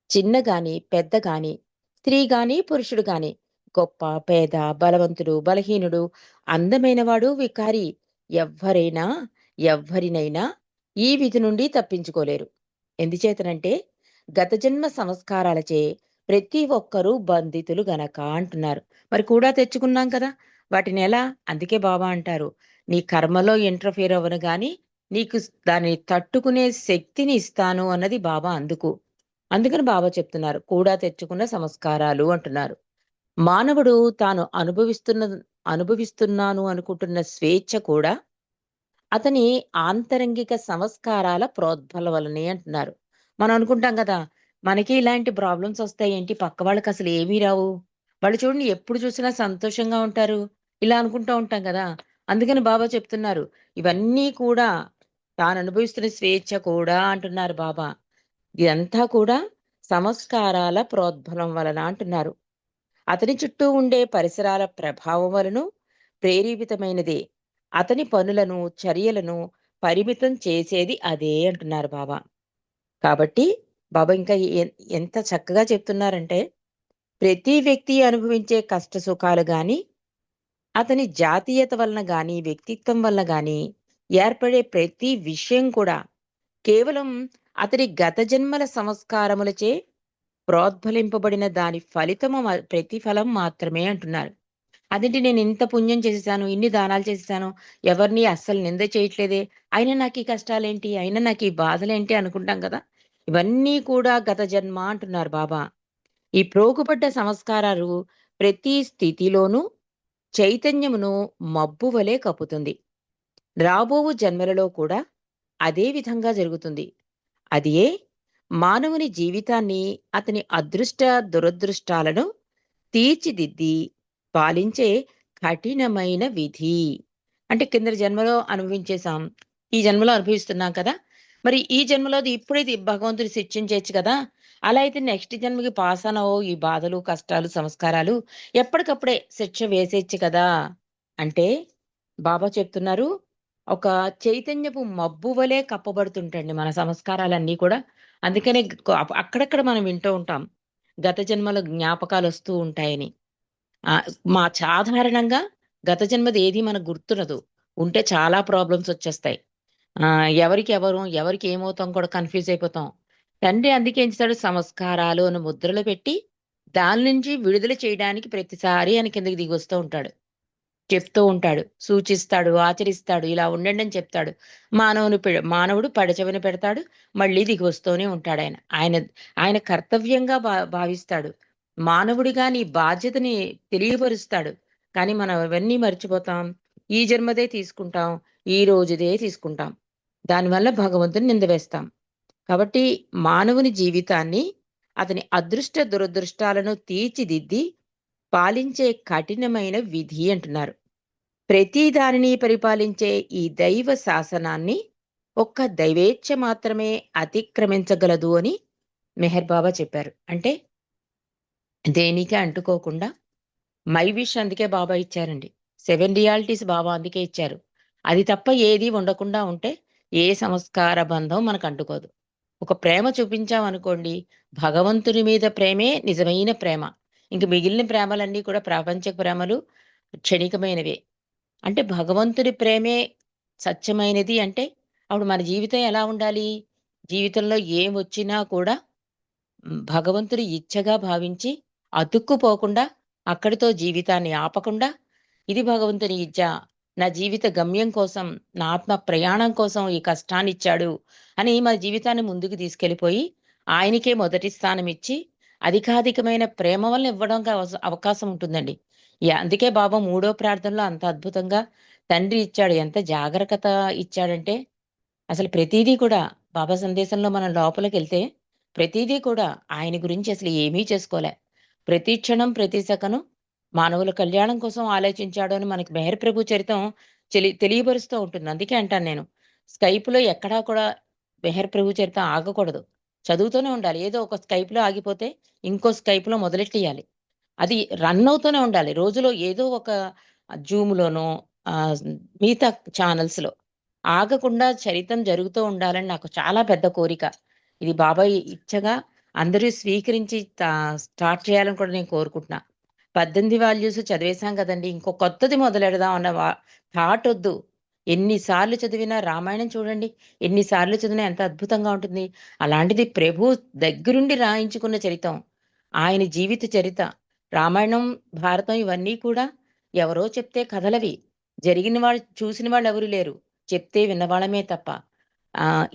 చిన్న గాని పెద్ద గాని, స్త్రీ గాని పురుషుడు గాని, గొప్ప పేద, బలవంతుడు బలహీనుడు, అందమైనవాడు వికారి, ఎవ్వరినైనా ఈ విధి నుండి తప్పించుకోలేరు. ఎందుచేతనంటే గత జన్మ సంస్కారాలచే ప్రతి ఒక్కరూ బంధితులు గనక అంటున్నారు. మరి కూడా తెచ్చుకున్నాం కదా వాటిని ఎలా. అందుకే బాబా అంటారు, నీ కర్మలో ఇంటర్ఫియర్ అవ్వను గాని నీకు దాన్ని తట్టుకునే శక్తిని ఇస్తాను అన్నది బాబా. అందుకని బాబా చెప్తున్నారు కూడా తెచ్చుకున్న సంస్కారాలు అంటున్నారు. మానవుడు తాను అనుభవిస్తున్నాను అనుకుంటున్న స్వేచ్ఛ కూడా అతని ఆంతరంగిక సంస్కారాల ప్రోద్బలం వలనే అంటున్నారు. మనం అనుకుంటాం కదా, మనకి ఇలాంటి ప్రాబ్లమ్స్ వస్తాయేంటి? పక్క వాళ్ళకి అసలు ఏమీ రావు. వాళ్ళు చూడండి ఎప్పుడు చూసినా సంతోషంగా ఉంటారు. ఇలా అనుకుంటూ ఉంటాం కదా! అందుకని బాబా చెప్తున్నారు. ఇవన్నీ కూడా తాను అనుభవిస్తున్న స్వేచ్ఛ కూడా అంటున్నారు బాబా. ఇదంతా కూడా సంస్కారాల ప్రోద్బలం వలన అంటున్నారు. అతని చుట్టూ ఉండే పరిసరాల ప్రభావం వలన ప్రేరేపితమైనదే. అతని పనులను, చర్యలను పరిమితం చేసేది అదే అంటున్నారు బాబా. కాబట్టి బాబా ఇంకా ఎంత చక్కగా చెప్తున్నారంటే, ప్రతి వ్యక్తి అనుభవించే కష్ట సుఖాలు గాని, అతని జాతీయత వలన గాని, వ్యక్తిత్వం వలన గాని ఏర్పడే ప్రతి విషయం కూడా కేవలం అతని గత జన్మల సంస్కారములచే ప్రోద్బలింపబడిన దాని ప్రతిఫలం మాత్రమే అంటున్నారు. అదేంటి నేను ఇంత పుణ్యం చేసేసాను, ఇన్ని దానాలు చేసేసాను, ఎవరిని అస్సలు నింద చేయట్లేదే, అయినా నాకు ఈ కష్టాలేంటి, అయినా నాకు ఈ బాధలేంటి అనుకుంటాం కదా! ఇవన్నీ కూడా గత జన్మ అంటున్నారు బాబా. ఈ ప్రోగుపడ్డ సంస్కారాలు ప్రతి స్థితిలోనూ చైతన్యమును మబ్బు వలె కప్పుతుంది. రాబోవు జన్మలలో కూడా అదే విధంగా జరుగుతుంది. అదియే మానవుని జీవితాన్ని, అతని అదృష్ట దురదృష్టాలను తీర్చిదిద్ది పాలించే కఠినమైన విధి. అంటే కిందటి జన్మలో అనుభవించేసాం. ఈ జన్మలో అనుభవిస్తున్నాం కదా! మరి ఈ జన్మలోది ఇప్పుడే భగవంతుడు శిక్షించొచ్చు కదా! అలా అయితే నెక్స్ట్ జన్మకి పాస్ ఆన్ అవ్వవు ఈ బాధలు, కష్టాలు, సంస్కారాలు. ఎప్పటికప్పుడే శిక్ష వేసేయొచ్చు కదా! అంటే బాబా చెప్తున్నారు, ఒక చైతన్యపు మబ్బు వలె కప్పబడుతుంటండి మన సంస్కారాలన్నీ కూడా. అందుకనే అక్కడక్కడ మనం వింటూ ఉంటాం. గత జన్మల జ్ఞాపకాలొస్తూ ఉంటాయని. సాధారణంగా గత జన్మది ఏది మనకు గుర్తుండదు. ఉంటే చాలా ప్రాబ్లమ్స్ వచ్చేస్తాయి. ఎవరికి ఏమవుతాం కూడా కన్‌ఫ్యూజ్ అయిపోతాం. తండ్రి అందుకే ఏం చేస్తాడు, సంస్కారాలు అని ముద్రలు పెట్టి, దాని నుంచి విడుదల చేయడానికి ప్రతిసారి ఆయన కిందకి దిగొస్తూ ఉంటాడు. చెప్తూ ఉంటాడు, సూచిస్తాడు, ఆచరిస్తాడు, ఇలా ఉండండి అని చెప్తాడు. మానవుడు పెడచెవిన పెడతాడు, మళ్ళీ దిగి వస్తూనే ఉంటాడాయన. ఆయన ఆయన కర్తవ్యంగా భావిస్తాడు. మానవుడిగా నీ బాధ్యతని తెలియపరుస్తాడు. కానీ మనం అవన్నీ మర్చిపోతాం. ఈ జన్మదే తీసుకుంటాం, ఈ రోజుదే తీసుకుంటాం. దానివల్ల భగవంతుని నింద వేస్తాం. కాబట్టి మానవుని జీవితాన్ని, అతని అదృష్ట దురదృష్టాలను తీర్చిదిద్ది పాలించే కఠినమైన విధి అంటున్నారు. ప్రతి దానిని పరిపాలించే ఈ దైవ శాసనాన్ని ఒక్క దైవేచ్ఛ మాత్రమే అతిక్రమించగలదు అని మెహర్ బాబా చెప్పారు. అంటే దేనికి అంటుకోకుండా మై విష్ అందుకే బాబా ఇచ్చారండి. 7 రియాలిటీస్ బాబా అందుకే ఇచ్చారు. అది తప్ప ఏది ఉండకుండా ఉంటే ఏ సంస్కార బంధం మనకు అంటుకోదు. ఒక ప్రేమ చూపించామనుకోండి, భగవంతుని మీద ప్రేమే నిజమైన ప్రేమ. ఇంక మిగిలిన ప్రేమలన్నీ కూడా ప్రాపంచిక ప్రేమలు క్షణికమైనవే. అంటే భగవంతుడి ప్రేమే సత్యమైనది అంటే, అప్పుడు మన జీవితం ఎలా ఉండాలి? జీవితంలో ఏమొచ్చినా కూడా భగవంతుడి ఇచ్చగా భావించి, అతుక్కుపోకుండా, అక్కడితో జీవితాన్ని ఆపకుండా, ఇది భగవంతుని ఇచ్చ. నా జీవిత గమ్యం కోసం, నా ఆత్మ ప్రయాణం కోసం ఈ కష్టాన్నిచ్చాడు అని మన జీవితాన్ని ముందుకు తీసుకెళ్ళిపోయి, ఆయనకే మొదటి స్థానం ఇచ్చి, అధికాధికమైన ప్రేమ వల్ల ఇవ్వడానికి అవకాశం ఉంటుందండి. అందుకే బాబా మూడో ప్రార్థనలో అంత అద్భుతంగా తండ్రి ఇచ్చాడు. ఎంత జాగ్రత్త ఇచ్చాడంటే, అసలు ప్రతీదీ కూడా బాబా సందేశంలో మనం లోపలికెళ్తే ప్రతీదీ కూడా ఆయన గురించి అసలు ఏమీ చేసుకోలే. ప్రతి క్షణం, ప్రతి సెకను మానవుల కళ్యాణం కోసం ఆలోచించాడు అని మనకి మెహర్ ప్రభు చరితం తెలియపరుస్తూ ఉంటుంది. అందుకే అంటాను నేను, స్కైప్‌లో ఎక్కడా కూడా మెహర్ ప్రభు చరితం ఆగకూడదు. చదువుతూనే ఉండాలి. ఏదో ఒక స్కైప్‌లో ఆగిపోతే ఇంకో స్కైప్‌లో మొదలెట్టేయాలి. అది రన్ అవుతూనే ఉండాలి. రోజులో ఏదో ఒక జూమ్‌లోనో ఆహ్, మిగతా ఛానల్స్‌లో ఆగకుండా చరిత్రం జరుగుతూ ఉండాలని నాకు చాలా పెద్ద కోరిక. ఇది బాబాయ్ ఇచ్చగా అందరూ స్వీకరించి స్టార్ట్ చేయాలని కూడా నేను కోరుకుంటున్నా. 18 వాల్యూస్ చదివేశాం కదండీ! ఇంకో కొత్తది మొదలెడదాం అన్న థాట్ ఒద్దు. ఎన్ని సార్లు చదివినా రామాయణం చూడండి. ఎన్ని సార్లు చదివినా ఎంత అద్భుతంగా ఉంటుంది. అలాంటిది ప్రభు దగ్గరుండి రాయించుకున్న చరితం. ఆయన జీవిత చరిత. రామాయణం, భారతం ఇవన్నీ కూడా ఎవరో చెప్తే కథలవి. జరిగిన వాళ్ళు చూసిన వాళ్ళెవరు లేరు. చెప్తే విన్నవాళ్ళమే తప్ప.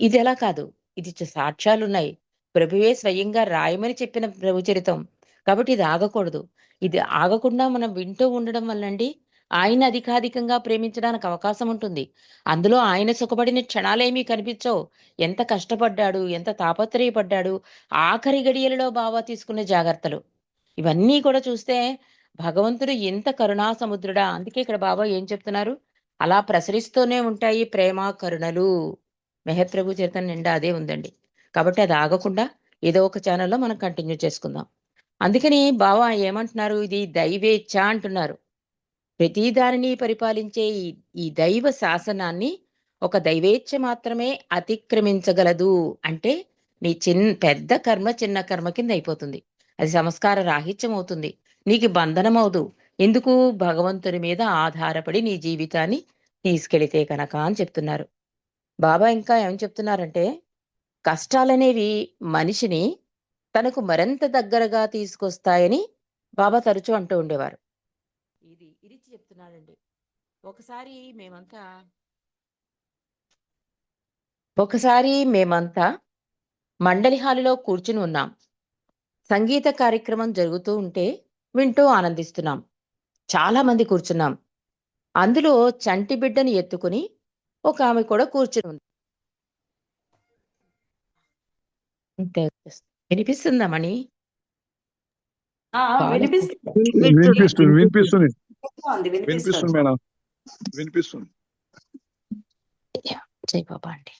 ఇదెలా కాదు. ఇది సాక్ష్యాలున్నాయి. ప్రభువే స్వయంగా రాయమని చెప్పిన ప్రభు చరితం. కాబట్టి ఇది ఆగకూడదు. ఇది ఆగకుండా మనం వింటూ ఉండడం వల్లండి, ఆయన అధికాధికంగా ప్రేమించడానికి అవకాశం ఉంటుంది. అందులో ఆయన సుఖపడిన క్షణాలేమీ కనిపించవు. ఎంత కష్టపడ్డాడు, ఎంత తాపత్రయపడ్డాడు, ఆఖరి గడియలలో బావ తీసుకున్న జాగ్రత్తలు. ఇవన్నీ కూడా చూస్తే భగవంతుడు ఎంత కరుణా సముద్రుడా! అందుకే ఇక్కడ బాబా ఏం చెప్తున్నారు? అలా ప్రసరిస్తూనే ఉంటాయి ప్రేమ, కరుణలు. మెహర్ ప్రభు చరిత్ర నిండా అదే ఉందండి. కాబట్టి అది ఆగకుండా ఏదో ఒక ఛానల్‌లో మనం కంటిన్యూ చేసుకుందాం. అందుకని బావ ఏమంటున్నారు? ఇది దైవేచ్ఛ అంటున్నారు. ప్రతి దానిని పరిపాలించే ఈ దైవ శాసనాన్ని ఒక దైవేచ్ఛ మాత్రమే అతిక్రమించగలదు. అంటే నీ పెద్ద కర్మ చిన్న కర్మ కింద అయిపోతుంది. అది సంస్కార రాహిత్యం అవుతుంది. నీకు బంధనమవదు. ఎందుకు? భగవంతుని మీద ఆధారపడి నీ జీవితాన్ని తీసుకెళితే కనుక అని చెప్తున్నారు. బాబా ఇంకా ఏం చెప్తున్నారంటే, కష్టాలనేవి మనిషిని తనకు మరింత దగ్గరగా తీసుకొస్తాయని బాబా తరచూ అంటూ ఉండేవారు. ఇది చెప్తున్నాడండి. ఒకసారి మేమంతా మండలి హాలులో కూర్చుని ఉన్నాం. సంగీత కార్యక్రమం జరుగుతూ ఉంటే వింటూ ఆనందిస్తున్నాం. చాలా మంది కూర్చున్నాం. అందులో చంటి బిడ్డని ఎత్తుకుని ఒక ఆమె కూడా కూర్చుని ఉంది. వినిపిస్తుందా మణి? వినిపిస్తుంది వినిపిస్తుంది వినిపిస్తుంది వినిపిస్తుంది వినిపిస్తుంది మేడం, వినిపిస్తుంది. జై బాబా అండి.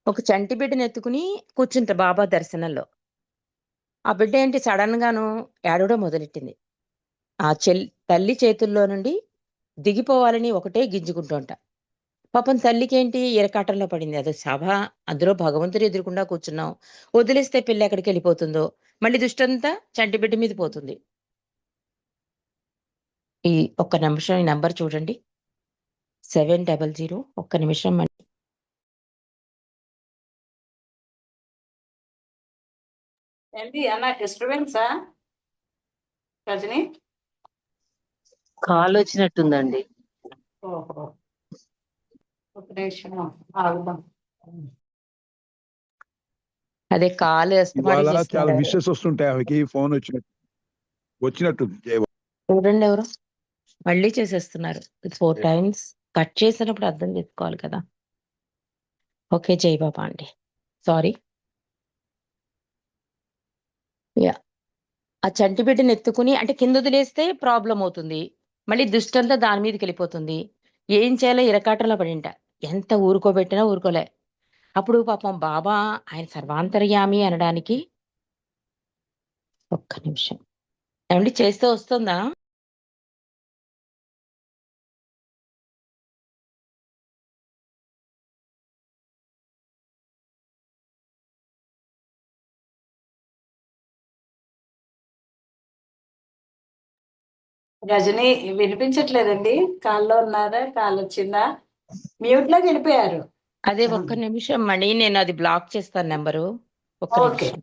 ఒక చంటి బిడ్డని ఎత్తుకుని కూర్చుంటా బాబా దర్శనంలో. ఆ బిడ్డ ఏంటి సడన్ గాను ఏడవడం మొదలెట్టింది. ఆ తల్లి చేతుల్లో నుండి దిగిపోవాలని ఒకటే గింజుకుంటూ ఉంటా. పాపం తల్లికేంటి ఇరకాటంలో పడింది. అదో సభ, అందులో భగవంతుడు ఎదురుకుండా కూర్చున్నాం. వదిలేస్తే పిల్ల ఎక్కడికి వెళ్ళిపోతుందో, మళ్ళీ దుష్టంతా చంటి బిడ్డ మీద పోతుంది. ఈ ఒక్క నిమిషం ఈ నంబర్ చూడండి, 700. ఒక్క నిమిషం ఏంటి అన్న డిస్టర్బెన్సా రజని? కాల్ వచ్చినట్టుందండి. ఓహో, ఒక నిమిషం ఆగుదాం. అదే కాలు ఇవాళ చాలా విషెస్ వస్తుంటాయి ఆమెకి, ఫోన్ వచ్చినట్టుంది. చూడండి ఎవరు మళ్ళీ చేసేస్తున్నారు. 4 times కట్ చేసినప్పుడు అర్థం చేసుకోవాలి కదా. ఓకే, జై బాబా అండి. సారీ. యా, ఆ చంటి బిడ్డని ఎత్తుకుని అంటే కింద వదిలేస్తే ప్రాబ్లం అవుతుంది. మళ్ళీ దుష్టంతా దాని మీదకి వెళ్ళిపోతుంది. ఏం చేయాలో ఇరకాటంలో పడింట. ఎంత ఊరుకోబెట్టినా ఊరుకోలే. అప్పుడు పాపం బాబా ఆయన సర్వాంతర్యామి అనడానికి ఒక్క నిమిషం ఏమండి చేస్తే వస్తుందా? రజని వినిపించట్లేదండి. కాల్లో ఉన్నారా? కాల్ వచ్చిందా? మ్యూట్ లోకి వెళ్ళిపోయారు. అదే ఒక్క నిమిషం మణి, నేను అది బ్లాక్ చేస్తాను నెంబరు. ఒక్క ఓకే. నిమిషం.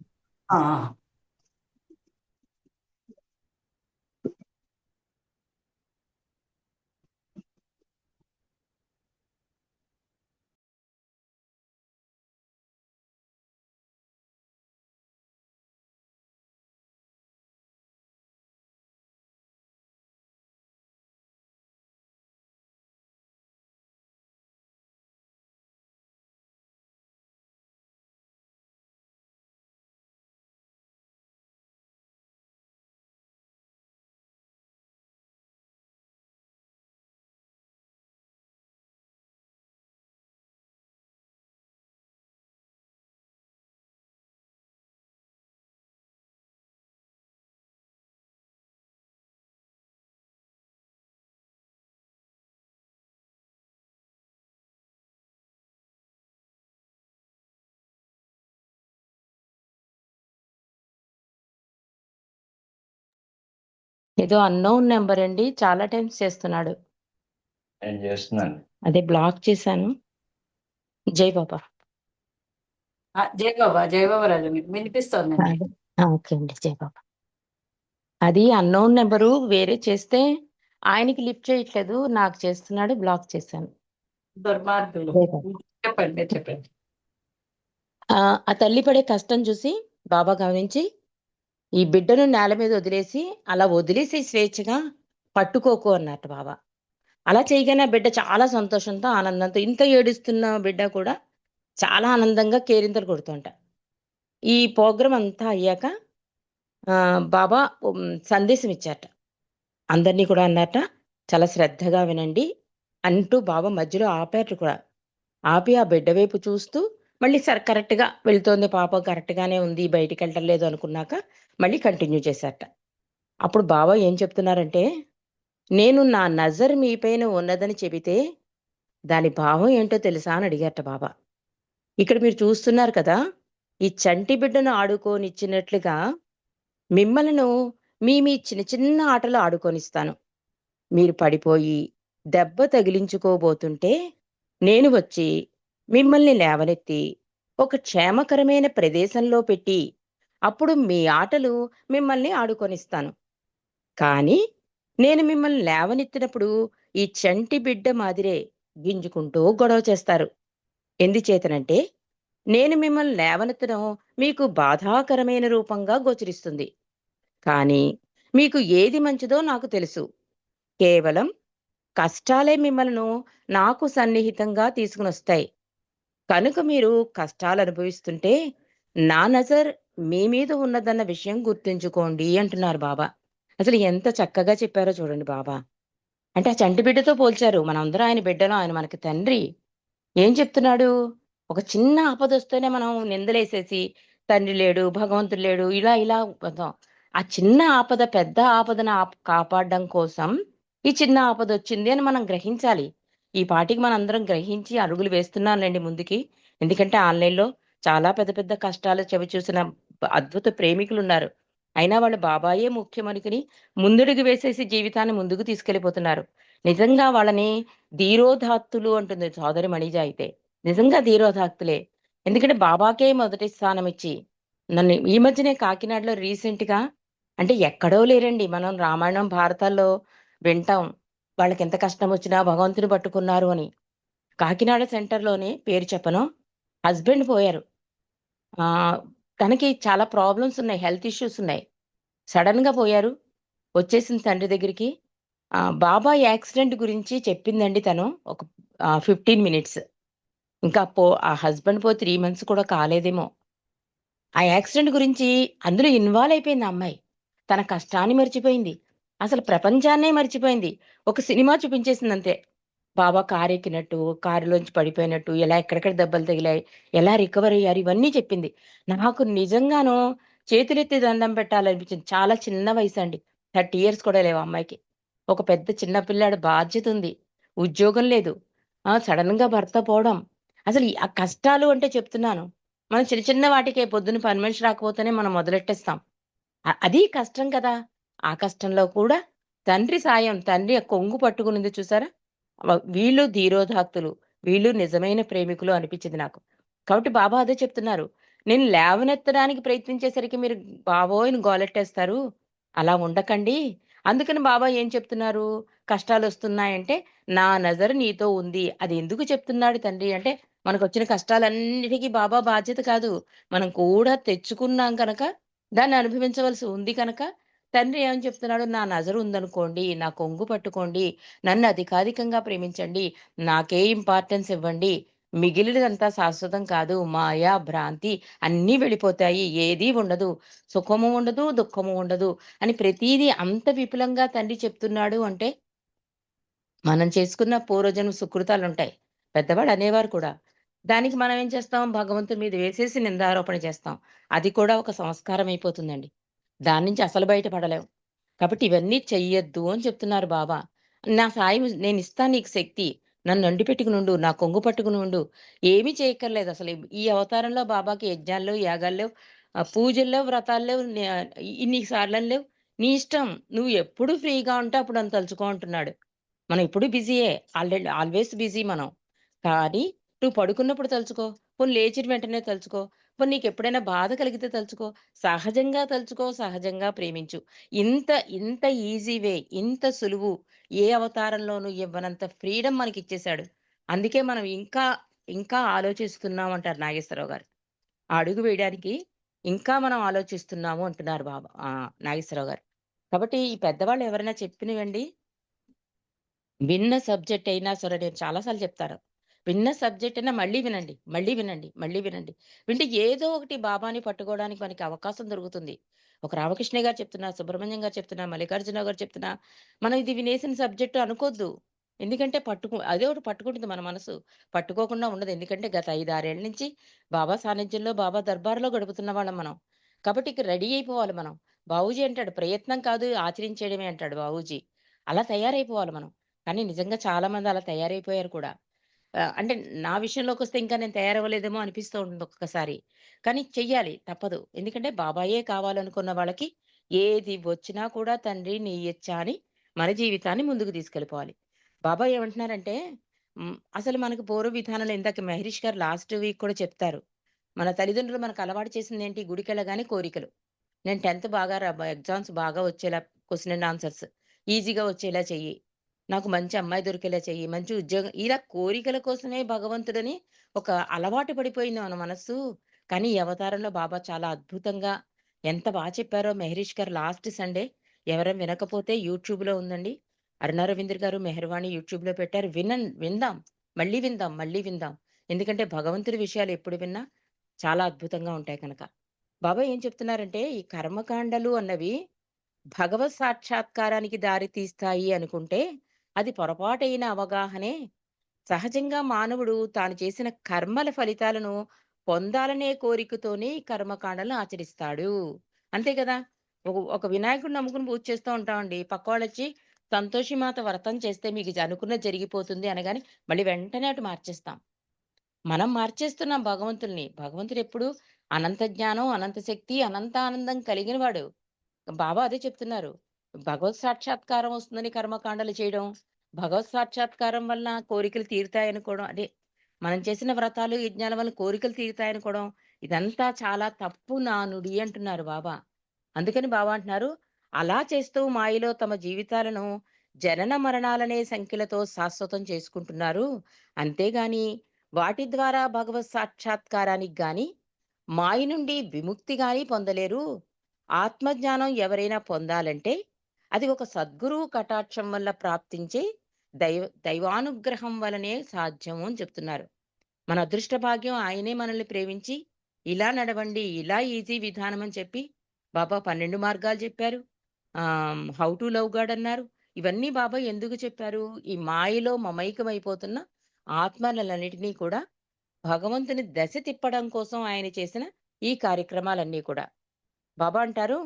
ఏదో అన్నోన్ నెంబర్ అండి, చాలా టైమ్స్ చేస్తున్నాడు. నేను చేస్తున్నాను. అదే బ్లాక్ చేశాను. జై బాబా. జై బాబా, జై బాబా రజని వినిపిస్తోందండి. ఓకే అండి, జై బాబా. అది అన్నోన్ నెంబరు వేరే చేస్తే ఆయనకి లిఫ్ట్ చేయట్లేదు, నాకు చేస్తున్నాడు, బ్లాక్ చేశాను. దుర్మార్గులు. చెప్పండి చెప్పండి. ఆ తల్లి పడే కష్టం చూసి బాబా గమనించి ఈ బిడ్డను నేల మీద వదిలేసి అలా వదిలేసి స్వేచ్ఛగా పట్టుకోకు అన్నట్టు బాబా. అలా చేయగానే ఆ బిడ్డ చాలా సంతోషంతో ఆనందంతో ఇంత ఏడుస్తున్న బిడ్డ కూడా చాలా ఆనందంగా కేరింతలు కొడుతుంట. ఈ ప్రోగ్రాం అంతా అయ్యాక బాబా సందేశం ఇచ్చారట. అందరినీ కూడా అన్నట్ట, చాలా శ్రద్ధగా వినండి అంటూ బాబా మధ్యలో ఆపారు కూడా. ఆపి ఆ బిడ్డ వైపు చూస్తూ మళ్ళీ సరే కరెక్ట్‌గా వెళ్తోంది పాప, కరెక్ట్‌గానే ఉంది, బయటికెళ్ళలేదు అనుకున్నాక మళ్ళీ కంటిన్యూ చేశారట. అప్పుడు బాబా ఏం చెప్తున్నారంటే, నేను నా నజర్ మీపైన ఉన్నదని చెబితే దాని భావం ఏంటో తెలుసా అని అడిగారట బాబా. ఇక్కడ మీరు చూస్తున్నారు కదా, ఈ చంటి బిడ్డను ఆడుకోనిచ్చినట్లుగా మిమ్మలను మీ చిన్న చిన్న ఆటలు ఆడుకోనిస్తాను. మీరు పడిపోయి దెబ్బ తగిలించుకోబోతుంటే నేను వచ్చి మిమ్మల్ని లేవనెత్తి ఒక క్షేమకరమైన ప్రదేశంలో పెట్టి అప్పుడు మీ ఆటలు మిమ్మల్ని ఆడుకొనిస్తాను. కానీ నేను మిమ్మల్ని లేవనెత్తినప్పుడు ఈ చంటి బిడ్డ మాదిరే గింజుకుంటూ గొడవ చేస్తారు. ఎందుచేతనంటే నేను మిమ్మల్ని లేవనెత్తడం మీకు బాధాకరమైన రూపంగా గోచరిస్తుంది. కానీ మీకు ఏది మంచిదో నాకు తెలుసు. కేవలం కష్టాలే మిమ్మల్ని నాకు సన్నిహితంగా తీసుకునొస్తాయి. కనుక మీరు కష్టాలు అనుభవిస్తుంటే నా నజర్ మీ మీద ఉన్నదన్న విషయం గుర్తుంచుకోండి అంటున్నారు బాబా. అసలు ఎంత చక్కగా చెప్పారో చూడండి బాబా. అంటే ఆ చంటి బిడ్డతో పోల్చారు. మనందరం ఆయన బిడ్డలం, ఆయన మనకి తండ్రి. ఏం చెప్తున్నాడు? ఒక చిన్న ఆపదొస్తేనే మనం నిందలేసేసి తండ్రి లేడు, భగవంతుడు లేడు, ఇలా ఇలా పోతాం. ఆ చిన్న ఆపద పెద్ద ఆపదను కాపాడడం కోసం ఈ చిన్న ఆపదొచ్చింది అని మనం గ్రహించాలి. ఈ పాటికి మనందరం గ్రహించి అడుగులు వేస్తున్నాంలెండి ముందుకి. ఎందుకంటే ఆన్‌లైన్‌లో చాలా పెద్ద పెద్ద కష్టాలు చవిచూసిన అద్భుత ప్రేమికులున్నారు. అయినా వాళ్ళు బాబాయే ముఖ్యమనుకుని ముందడుగు వేసేసి జీవితాన్ని ముందుకు తీసుకెళ్ళిపోతున్నారు. నిజంగా వాళ్ళని ధీరోదాత్తులు అంటుంది సోదరి మణిజ అయితే. నిజంగా ధీరోదాత్తులే. ఎందుకంటే బాబాకే మొదటి స్థానం ఇచ్చి, నన్ను ఈ మధ్యనే కాకినాడలో రీసెంట్‌గా అంటే ఎక్కడో లేరండి. మనం రామాయణం, భారతాల్లో వింటాం. వాళ్ళకెంత కష్టమొచ్చినా భగవంతుని పట్టుకున్నారు అని. కాకినాడ సెంటర్‌లోనే పేరు చెప్పను. హస్బెండ్ పోయారు. ఆహ్, తనకి చాలా ప్రాబ్లమ్స్ ఉన్నాయి. హెల్త్ ఇష్యూస్ ఉన్నాయి. సడెన్‌గా పోయారు. వచ్చేసింది తండ్రి దగ్గరికి. బాబా యాక్సిడెంట్ గురించి చెప్పిందండి తను. ఒక 15 మినిట్స్. ఇంకా ఆ హస్బెండ్ పోయి 3 మంత్స్ కూడా కాలేదేమో. ఆ యాక్సిడెంట్ గురించి అందులో ఇన్వాల్వ్ అయిపోయింది ఆ అమ్మాయి. తన కష్టాన్ని మర్చిపోయింది. అసలు ప్రపంచాన్నే మర్చిపోయింది. ఒక సినిమా చూపించేసిందంతే. బాబా కారెక్కినట్టు, కారులోంచి పడిపోయినట్టు, ఎలా ఎక్కడెక్కడ దెబ్బలు తగిలాయి, ఎలా రికవర్ అయ్యారు ఇవన్నీ చెప్పింది. నాకు నిజంగాను చేతులెత్తి దండం పెట్టాలనిపించింది. చాలా చిన్న వయసండి. 30 ఇయర్స్ కూడా లేవు ఆ అమ్మాయికి. ఒక పెద్ద చిన్న పిల్లాడి బాధ్యతుంది. ఉద్యోగం లేదు. సడెన్‌గా భర్త పోవడం. అసలు ఆ కష్టాలు అంటే చెప్తున్నాను. మనం చిన్న చిన్న వాటికే పొద్దున్న పని మనిషి రాకపోతేనే మనం మొదలెట్టేస్తాం. అది కష్టం కదా! ఆ కష్టంలో కూడా తండ్రి సాయం, తండ్రి ఆ కొంగు పట్టుకునుంది చూసారా? వీళ్ళు ధీరోదాత్తులు. వీళ్ళు నిజమైన ప్రేమికులు అనిపించింది నాకు. కాబట్టి బాబా అదే చెప్తున్నారు. నేను లేవనెత్తడానికి ప్రయత్నించేసరికి మీరు బాబోయ్! అని గోలెట్టేస్తారు. అలా ఉండకండి. అందుకని బాబా ఏం చెప్తున్నారు? కష్టాలొస్తున్నాయంటే నా నజర్ నీతో ఉంది. అది ఎందుకు చెప్తున్నాడు తండ్రి అంటే మనకొచ్చిన కష్టాలన్నిటికి బాబా బాధ్యత కాదు. మనం కూడా తెచ్చుకున్నాం కనుక దాన్ని అనుభవించవలసి ఉంది కనుక తండ్రి ఏమని చెప్తున్నాడు? నా నజర్ ఉందనుకోండి. నా కొంగు పట్టుకోండి. నన్ను అధికాధికంగా ప్రేమించండి. నాకే ఇంపార్టెన్స్ ఇవ్వండి. మిగిలినదంతా శాశ్వతం కాదు. మాయ, భ్రాంతి అన్నీ వెళ్ళిపోతాయి. ఏదీ ఉండదు. సుఖము ఉండదు, దుఃఖము ఉండదు అని ప్రతీదీ అంత విపులంగా తండ్రి చెప్తున్నాడు అంటే, మనం చేసుకున్న పూర్వజన్మ సుకృతాలుంటాయి. పెద్దవాళ్ళు అనేవారు కూడా. దానికి మనం ఏం చేస్తాం? భగవంతుడి మీద వేసేసి నిందారోపణ చేస్తాం. అది కూడా ఒక సంస్కారం అయిపోతుందండి. దాని నుంచి అసలు బయటపడలేం. కాబట్టి ఇవన్నీ చెయ్యొద్దు అని చెప్తున్నారు బాబా. నా సాయం నేనిస్తాను నీకు శక్తి. నన్ను అంటిపెట్టుకునుండు. నా కొంగు పట్టుకునుండు. ఏమీ చేయక్కర్లేదు అసలు. ఈ అవతారంలో బాబాకి యజ్ఞాలు, యాగాలు లేవు. పూజలు లేవు, వ్రతాలు లేవు. ఇన్ని సార్లని లేవు. నీ ఇష్టం. నువ్వు ఎప్పుడు ఫ్రీగా ఉంటే అప్పుడు నన్ను తలుచుకో అంటున్నాడు. మనం ఎప్పుడు బిజీయే. ఆల్వేస్ బిజీ మనం. కానీ నువ్వు పడుకున్నప్పుడు తలుచుకో. పోనీ లేచిన వెంటనే తలుచుకో. పోనీ నీకెప్పుడైనా బాధ కలిగితే తలుచుకో. సహజంగా తలుచుకో, సహజంగా ప్రేమించు. ఇంత ఇంత ఈజీ వే, ఇంత సులువు ఏ అవతారంలోనూ ఇవ్వనంత ఫ్రీడమ్ మనకిచ్చేశాడు. అందుకే మనం ఇంకా, ఇంకా ఆలోచిస్తున్నాం అంటారు నాగేశ్వరరావు గారు. ఆ అడుగు వేయడానికి ఇంకా మనం ఆలోచిస్తున్నాము అంటున్నారు నాగేశ్వరరావు గారు. కాబట్టి ఈ పెద్దవాళ్ళు ఎవరైనా చెప్పినవండి, విన్న సబ్జెక్ట్ అయినా సరే నేను చాలా సార్లు చెప్తాను. విన్న సబ్జెక్ట్ అయినా మళ్ళీ వినండి, మళ్ళీ వినండి, మళ్ళీ వినండి. వింటే ఏదో ఒకటి బాబాని పట్టుకోవడానికి మనకి అవకాశం దొరుకుతుంది. ఒక రామకృష్ణ గారు చెప్తున్నా, సుబ్రహ్మణ్యం గారు చెప్తున్నా, మల్లికార్జున గారు చెప్తున్నా, మనం ఇది వినేసిన సబ్జెక్ట్ అనుకోవద్దు. ఎందుకంటే అదే ఒకటి పట్టుకుంటుంది మన మనసు. పట్టుకోకుండా ఉండదు. ఎందుకంటే గత 5, 6 ఏళ్ల నుంచి బాబా సాన్నిధ్యంలో, బాబా దర్బార్‌లో గడుపుతున్న వాళ్ళం మనం. కాబట్టి ఇక రెడీ అయిపోవాలి మనం. బాబూజీ అంటాడు, "ప్రయత్నం కాదు ఆచరించేయడమే" అంటాడు బాబూజీ. అలా తయారైపోవాలి మనం. కానీ నిజంగా చాలా మంది అలా తయారైపోయారు కూడా. అంటే నా విషయంలోకొస్తే ఇంకా నేను తయారవ్వలేదేమో అనిపిస్తూ ఉంటుంది ఒక్కొక్కసారి. కానీ చెయ్యాలి తప్పదు. ఎందుకంటే బాబాయే కావాలనుకున్న వాళ్ళకి ఏది వచ్చినా కూడా తండ్రి నీ ఇచ్చ అని మన జీవితాన్ని ముందుకు తీసుకెళ్ళిపోవాలి. బాబా ఏమంటున్నారంటే అసలు మనకు పూర్వ విధానంలో ఇందాక మహరిషి గారు లాస్ట్ వీక్ కూడా చెప్తారు. మన తల్లిదండ్రులు మనకు అలవాటు చేసిందేంటి? గుడికెళ్ళగానే కోరికలు. నేను 10థ్ బాగా ఎగ్జామ్స్ బాగా వచ్చేలా క్వెషన్ అండ్ ఆన్సర్స్ ఈజీగా వచ్చేలా చెయ్యి. నాకు మంచి అమ్మాయి దొరికేలా చెయ్యి. మంచి ఉద్యోగం ఇలా కోరికల కోసమే భగవంతుడని ఒక అలవాటు పడిపోయింది మన మనస్సు. కానీ ఈ అవతారంలో బాబా చాలా అద్భుతంగా ఎంత చెప్పారో మెహరీష్ గారు లాస్ట్ సండే ఎవరైనా వినకపోతే యూట్యూబ్‌లో ఉందండి. అరుణ రవీంద్ర గారు మెహర్వాణి యూట్యూబ్‌లో పెట్టారు. విందాం. మళ్ళీ విందాం, మళ్ళీ విందాం. ఎందుకంటే భగవంతుడి విషయాలు ఎప్పుడు విన్నా చాలా అద్భుతంగా ఉంటాయి కనుక. బాబా ఏం చెప్తున్నారంటే ఈ కర్మకాండలు అన్నవి భగవత్ సాక్షాత్కారానికి దారి తీస్తాయి అనుకుంటే అది పొరపాటైన అవగాహనే. సహజంగా మానవుడు తాను చేసిన కర్మల ఫలితాలను పొందాలనే కోరికతోనే ఈ కర్మకాండలను ఆచరిస్తాడు. అంతే కదా! ఒక వినాయకుడిని నమ్ముకుని పూజ చేస్తూ ఉంటామండి. పక్కోళ్ళొచ్చి సంతోషిమాత వ్రతం చేస్తే మీకు అనుకున్నది జరిగిపోతుంది అనగానే మళ్ళీ వెంటనే అటు మార్చేస్తాం. మనం మార్చేస్తున్నాం భగవంతుడిని. భగవంతుడెప్పుడు అనంత జ్ఞానం, అనంత శక్తి, అనంత ఆనందం కలిగిన వాడు. బాబా అదే చెప్తున్నారు. భగవత్ సాక్షాత్కారం వస్తుందని కర్మకాండలు చేయడం, భగవత్ సాక్షాత్కారం వలన కోరికలు తీరుతాయనుకోవడం, అదే మనం చేసిన వ్రతాలు, యజ్ఞాల వల్ల కోరికలు తీరుతాయనుకోవడం, ఇదంతా చాలా తప్పు నానుడి అంటున్నారు బాబా. అందుకని బాబా అంటున్నారు, అలా చేస్తూ మాయలో తమ జీవితాలను జనన మరణాలనే సంఖ్యలతో శాశ్వతం చేసుకుంటున్నారు. అంతేగాని వాటి ద్వారా భగవత్ సాక్షాత్కారానికి గాని, మాయ నుండి విముక్తి గాని పొందలేరు. ఆత్మజ్ఞానం ఎవరైనా పొందాలంటే అది ఒక సద్గురువు కటాక్షం వల్ల ప్రాప్తించే దైవానుగ్రహం వలనే సాధ్యము అని చెప్తున్నారు. మన అదృష్ట భాగ్యం ఆయనే మనల్ని ప్రేమించి ఇలా నడవండి, ఇలా ఈజీ విధానం అని చెప్పి బాబా 12 మార్గాలు చెప్పారు. హౌ టు లవ్ గాడ్ అన్నారు. ఇవన్నీ బాబా ఎందుకు చెప్పారు? ఈ మాయలో మమైకమైపోతున్న ఆత్మలన్నిటినీ కూడా భగవంతుని దశ తిప్పడం కోసం ఆయన చేసిన ఈ కార్యక్రమాలన్నీ కూడా. బాబా అంటారు,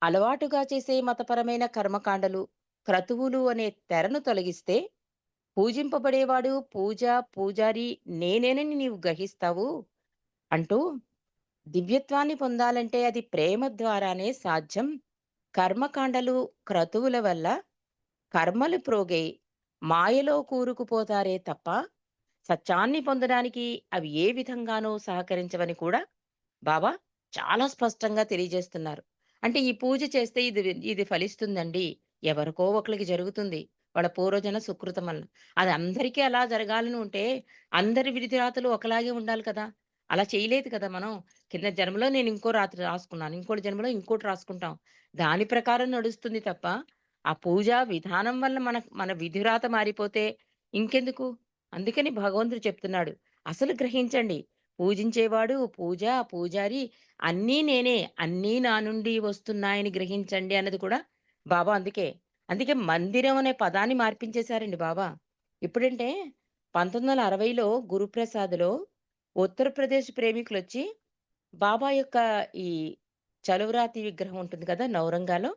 అలవాటుగా చేసే మతపరమైన కర్మకాండలు, క్రతువులు అనే తెరను తొలగిస్తే పూజింపబడేవాడు పూజారి నేనేనని నీవు గ్రహిస్తావు అంటూ, దివ్యత్వాన్ని పొందాలంటే అది ప్రేమ ద్వారానే సాధ్యం. కర్మకాండలు, క్రతువుల వల్ల కర్మలు ప్రోగై మాయలో కూరుకుపోతారే తప్ప సత్యాన్ని పొందడానికి అవి ఏ విధంగానూ సహకరించవని కూడా బాబా చాలా స్పష్టంగా తెలియజేస్తున్నారు. అంటే ఈ పూజ చేస్తే ఇది ఫలిస్తుందండి. ఎవరికో ఒకళ్ళకి జరుగుతుంది. వాళ్ళ పూర్వజన సుకృతం వలన. అది అందరికీ అలా జరగాలని ఉంటే అందరి విధిరాతలు ఒకలాగే ఉండాలి కదా! అలా చేయలేదు కదా మనం. కింద జన్మలో నేను ఇంకో రాత్రి రాసుకున్నాను. ఇంకోటి జన్మలో ఇంకోటి రాసుకుంటాం. దాని ప్రకారం నడుస్తుంది తప్ప, ఆ పూజా విధానం వల్ల మన విధిరాత మారిపోతే ఇంకెందుకు? అందుకని భగవంతుడు చెప్తున్నాడు. అసలు గ్రహించండి. పూజించేవాడు, పూజారి అన్నీ నేనే, అన్నీ నా నుండి వస్తున్నాయని గ్రహించండి అన్నది కూడా బాబా అందుకే మందిరం అనే పదాన్ని మార్పించేశారండి బాబా. ఇప్పుడంటే 1960లో గురుప్రసాద్‌లో ఉత్తరప్రదేశ్ ప్రేమికులొచ్చి బాబా యొక్క ఈ చలువరాతి విగ్రహం ఉంటుంది కదా! నౌరంగాలో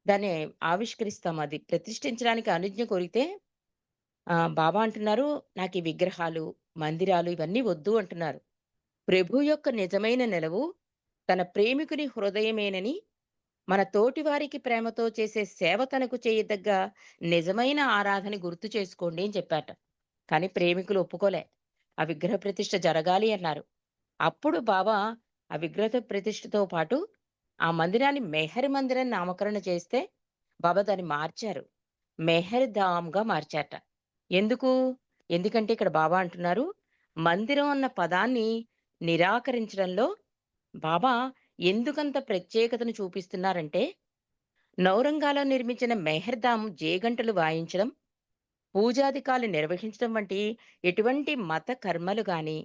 దాన్ని ఆవిష్కరిస్తాం. అది ప్రతిష్ఠించడానికి అనుజ్ఞ కోరితే బాబా అంటున్నారు, "నాకు ఈ విగ్రహాలు, మందిరాలు ఇవన్నీ వద్దు" అంటున్నారు. ప్రభు యొక్క నిజమైన నిలవు తన ప్రేమికుని హృదయమేనని, మన తోటివారికి ప్రేమతో చేసే సేవ తనకు చేయదగ్గ నిజమైన ఆరాధన గుర్తు చేసుకోండి అని చెప్పారట. కానీ ప్రేమికులు ఒప్పుకోలే. ఆ విగ్రహ ప్రతిష్ఠ జరగాలి అన్నారు. అప్పుడు బాబా ఆ విగ్రహ ప్రతిష్ఠతో పాటు ఆ మందిరాన్ని మెహర్ మందిర్ అని నామకరణ చేస్తే బాబా దాన్ని మార్చారు. మెహర్ ధామ్‌గా మార్చారట. ఎందుకు? ఎందుకంటే ఇక్కడ బాబా అంటున్నారు, మందిరం అన్న పదాన్ని నిరాకరించడంలో బాబా ఎందుకంత ప్రత్యేకతను చూపిస్తున్నారంటే, నౌరంగాలో నిర్మించిన మెహర్‌దాం జేగంటలు వాయించడం, పూజాదికాలు నిర్వహించడం వంటి ఎటువంటి మత కర్మలు గాని,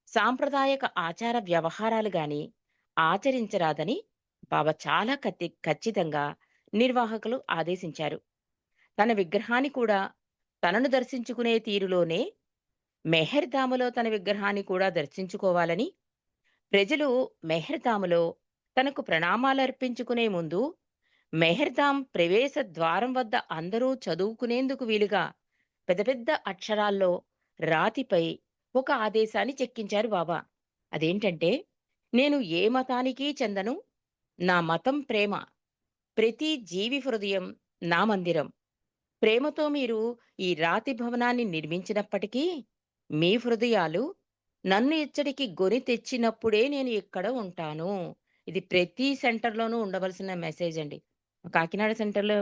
సాంప్రదాయక ఆచార వ్యవహారాలు గాని ఆచరించరాదని బాబా చాలా ఖచ్చితంగా నిర్వాహకులు ఆదేశించారు. తన విగ్రహాన్ని కూడా తనను దర్శించుకునే తీరులోనే మెహర్‌దాములో తన విగ్రహాన్ని కూడా దర్శించుకోవాలని, ప్రజలు మెహర్‌దాములో తనకు ప్రణామాలర్పించుకునే ముందు మెహర్‌దాం ప్రవేశ ద్వారం వద్ద అందరూ చదువుకునేందుకు వీలుగా పెద్ద పెద్ద అక్షరాల్లో రాతిపై ఒక ఆదేశాన్ని చెక్కించారు బాబా. అదేంటంటే, నేను ఏ మతానికి చెందను, నా మతం ప్రేమ, ప్రతి జీవి హృదయం నా మందిరం. ప్రేమతో మీరు ఈ రాతి భవనాన్ని నిర్మించినప్పటికీ మీ హృదయాలు నన్ను ఇచ్చడికి గొని తెచ్చినప్పుడే నేను ఇక్కడ ఉంటాను. ఇది ప్రతి సెంటర్‌లోనూ ఉండవలసిన మెసేజ్ అండి. కాకినాడ సెంటర్‌లో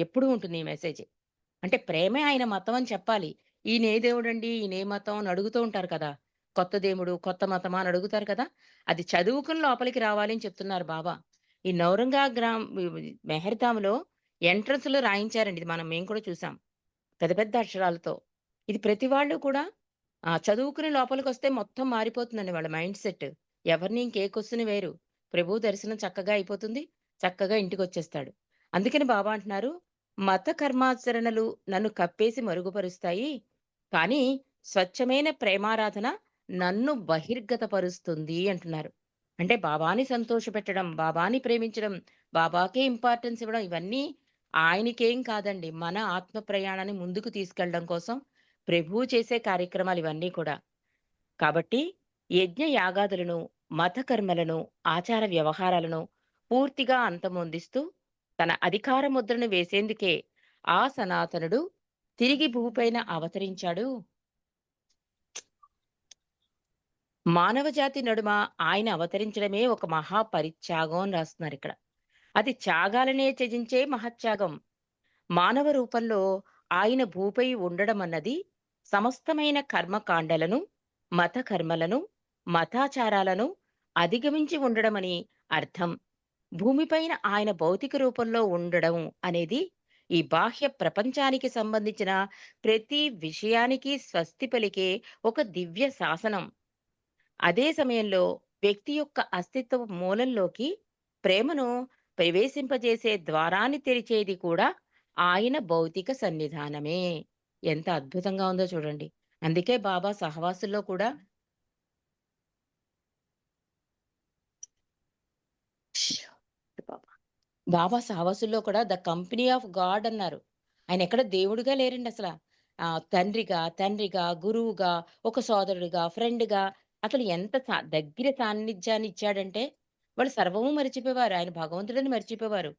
ఎప్పుడూ ఉంటుంది ఈ మెసేజ్. అంటే ప్రేమే ఆయన మతం అని చెప్పాలి. ఈయన ఏ దేవుడండి? ఈయన ఏ మతం? అని అడుగుతూ ఉంటారు కదా! కొత్త దేవుడు, కొత్త మతమా అని అడుగుతారు కదా! అది చదువుకుని లోపలికి రావాలి అని చెప్తున్నారు బాబా. ఈ నౌరంగా మెహర్‌దాంలో ఎంట్రన్స్‌లో రాయించారండి. ఇది మేము కూడా చూసాం. పెద్ద పెద్ద అక్షరాలతో. ఇది ప్రతి వాళ్ళు కూడా చదువుకుని లోపలికొస్తే మొత్తం మారిపోతుందండి వాళ్ళ మైండ్ సెట్. ఎవరిని ఇంకే క్వెషన్ వేయరు. ప్రభువు దర్శనం చక్కగా అయిపోతుంది. చక్కగా ఇంటికొచ్చేస్తాడు. అందుకని బాబా అంటున్నారు, మత కర్మాచరణలు నన్ను కప్పేసి మరుగుపరుస్తాయి. కానీ స్వచ్ఛమైన ప్రేమారాధన నన్ను బహిర్గతపరుస్తుంది అంటున్నారు. అంటే బాబాని సంతోషపెట్టడం, బాబాని ప్రేమించడం, బాబాకే ఇంపార్టెన్స్ ఇవ్వడం ఇవన్నీ ఆయనకేం కాదండి. మన ఆత్మ ప్రయాణాన్ని ముందుకు తీసుకెళ్ళడం కోసం ప్రభువు చేసే కార్యక్రమాలు ఇవన్నీ కూడా. కాబట్టి యజ్ఞ యాగాదులను, మత కర్మలను, ఆచార వ్యవహారాలను పూర్తిగా అంతమొందిస్తూ తన అధికార ముద్రను వేసేందుకే ఆ సనాతనుడు తిరిగి భూమిపైన అవతరించాడు. మానవ జాతి నడుమ ఆయన అవతరించడమే ఒక మహా పరిత్యాగం అని రాస్తున్నారు ఇక్కడ. అది త్యాగాలనే త్యజించే మహత్యాగం. మానవ రూపంలో ఆయన భూపై ఉండడం అన్నది సమస్తమైన కర్మకాండలను, మత కర్మలను, మతాచారాలను అధిగమించి ఉండడమని అర్థం. భూమిపైన ఆయన భౌతిక రూపంలో ఉండడం అనేది ఈ బాహ్య ప్రపంచానికి సంబంధించిన ప్రతి విషయానికి స్వస్తి పలికే ఒక దివ్య శాసనం. అదే సమయంలో వ్యక్తి యొక్క అస్తిత్వ మూలంలోకి ప్రేమను ప్రవేశింపజేసే ద్వారాన్ని తెరిచేది కూడా ఆయన భౌతిక సన్నిధానమే. ఎంత అద్భుతంగా ఉందో చూడండి. అందుకే బాబా సహవాసుల్లో కూడా బాబా సహవాసుల్లో కూడా ద కంపెనీ ఆఫ్ గాడ్ అన్నారు. ఆయన ఎక్కడ దేవుడిగా లేరండి అసల. తండ్రిగా, గురువుగా, ఒక సోదరుడిగా, ఫ్రెండ్‌గా అసలు ఎంత దగ్గర సాన్నిధ్యాన్ని ఇచ్చాడంటే, వాళ్ళు సర్వము మరిచిపోయేవారు. ఆయన భగవంతుడని మర్చిపోయేవారు.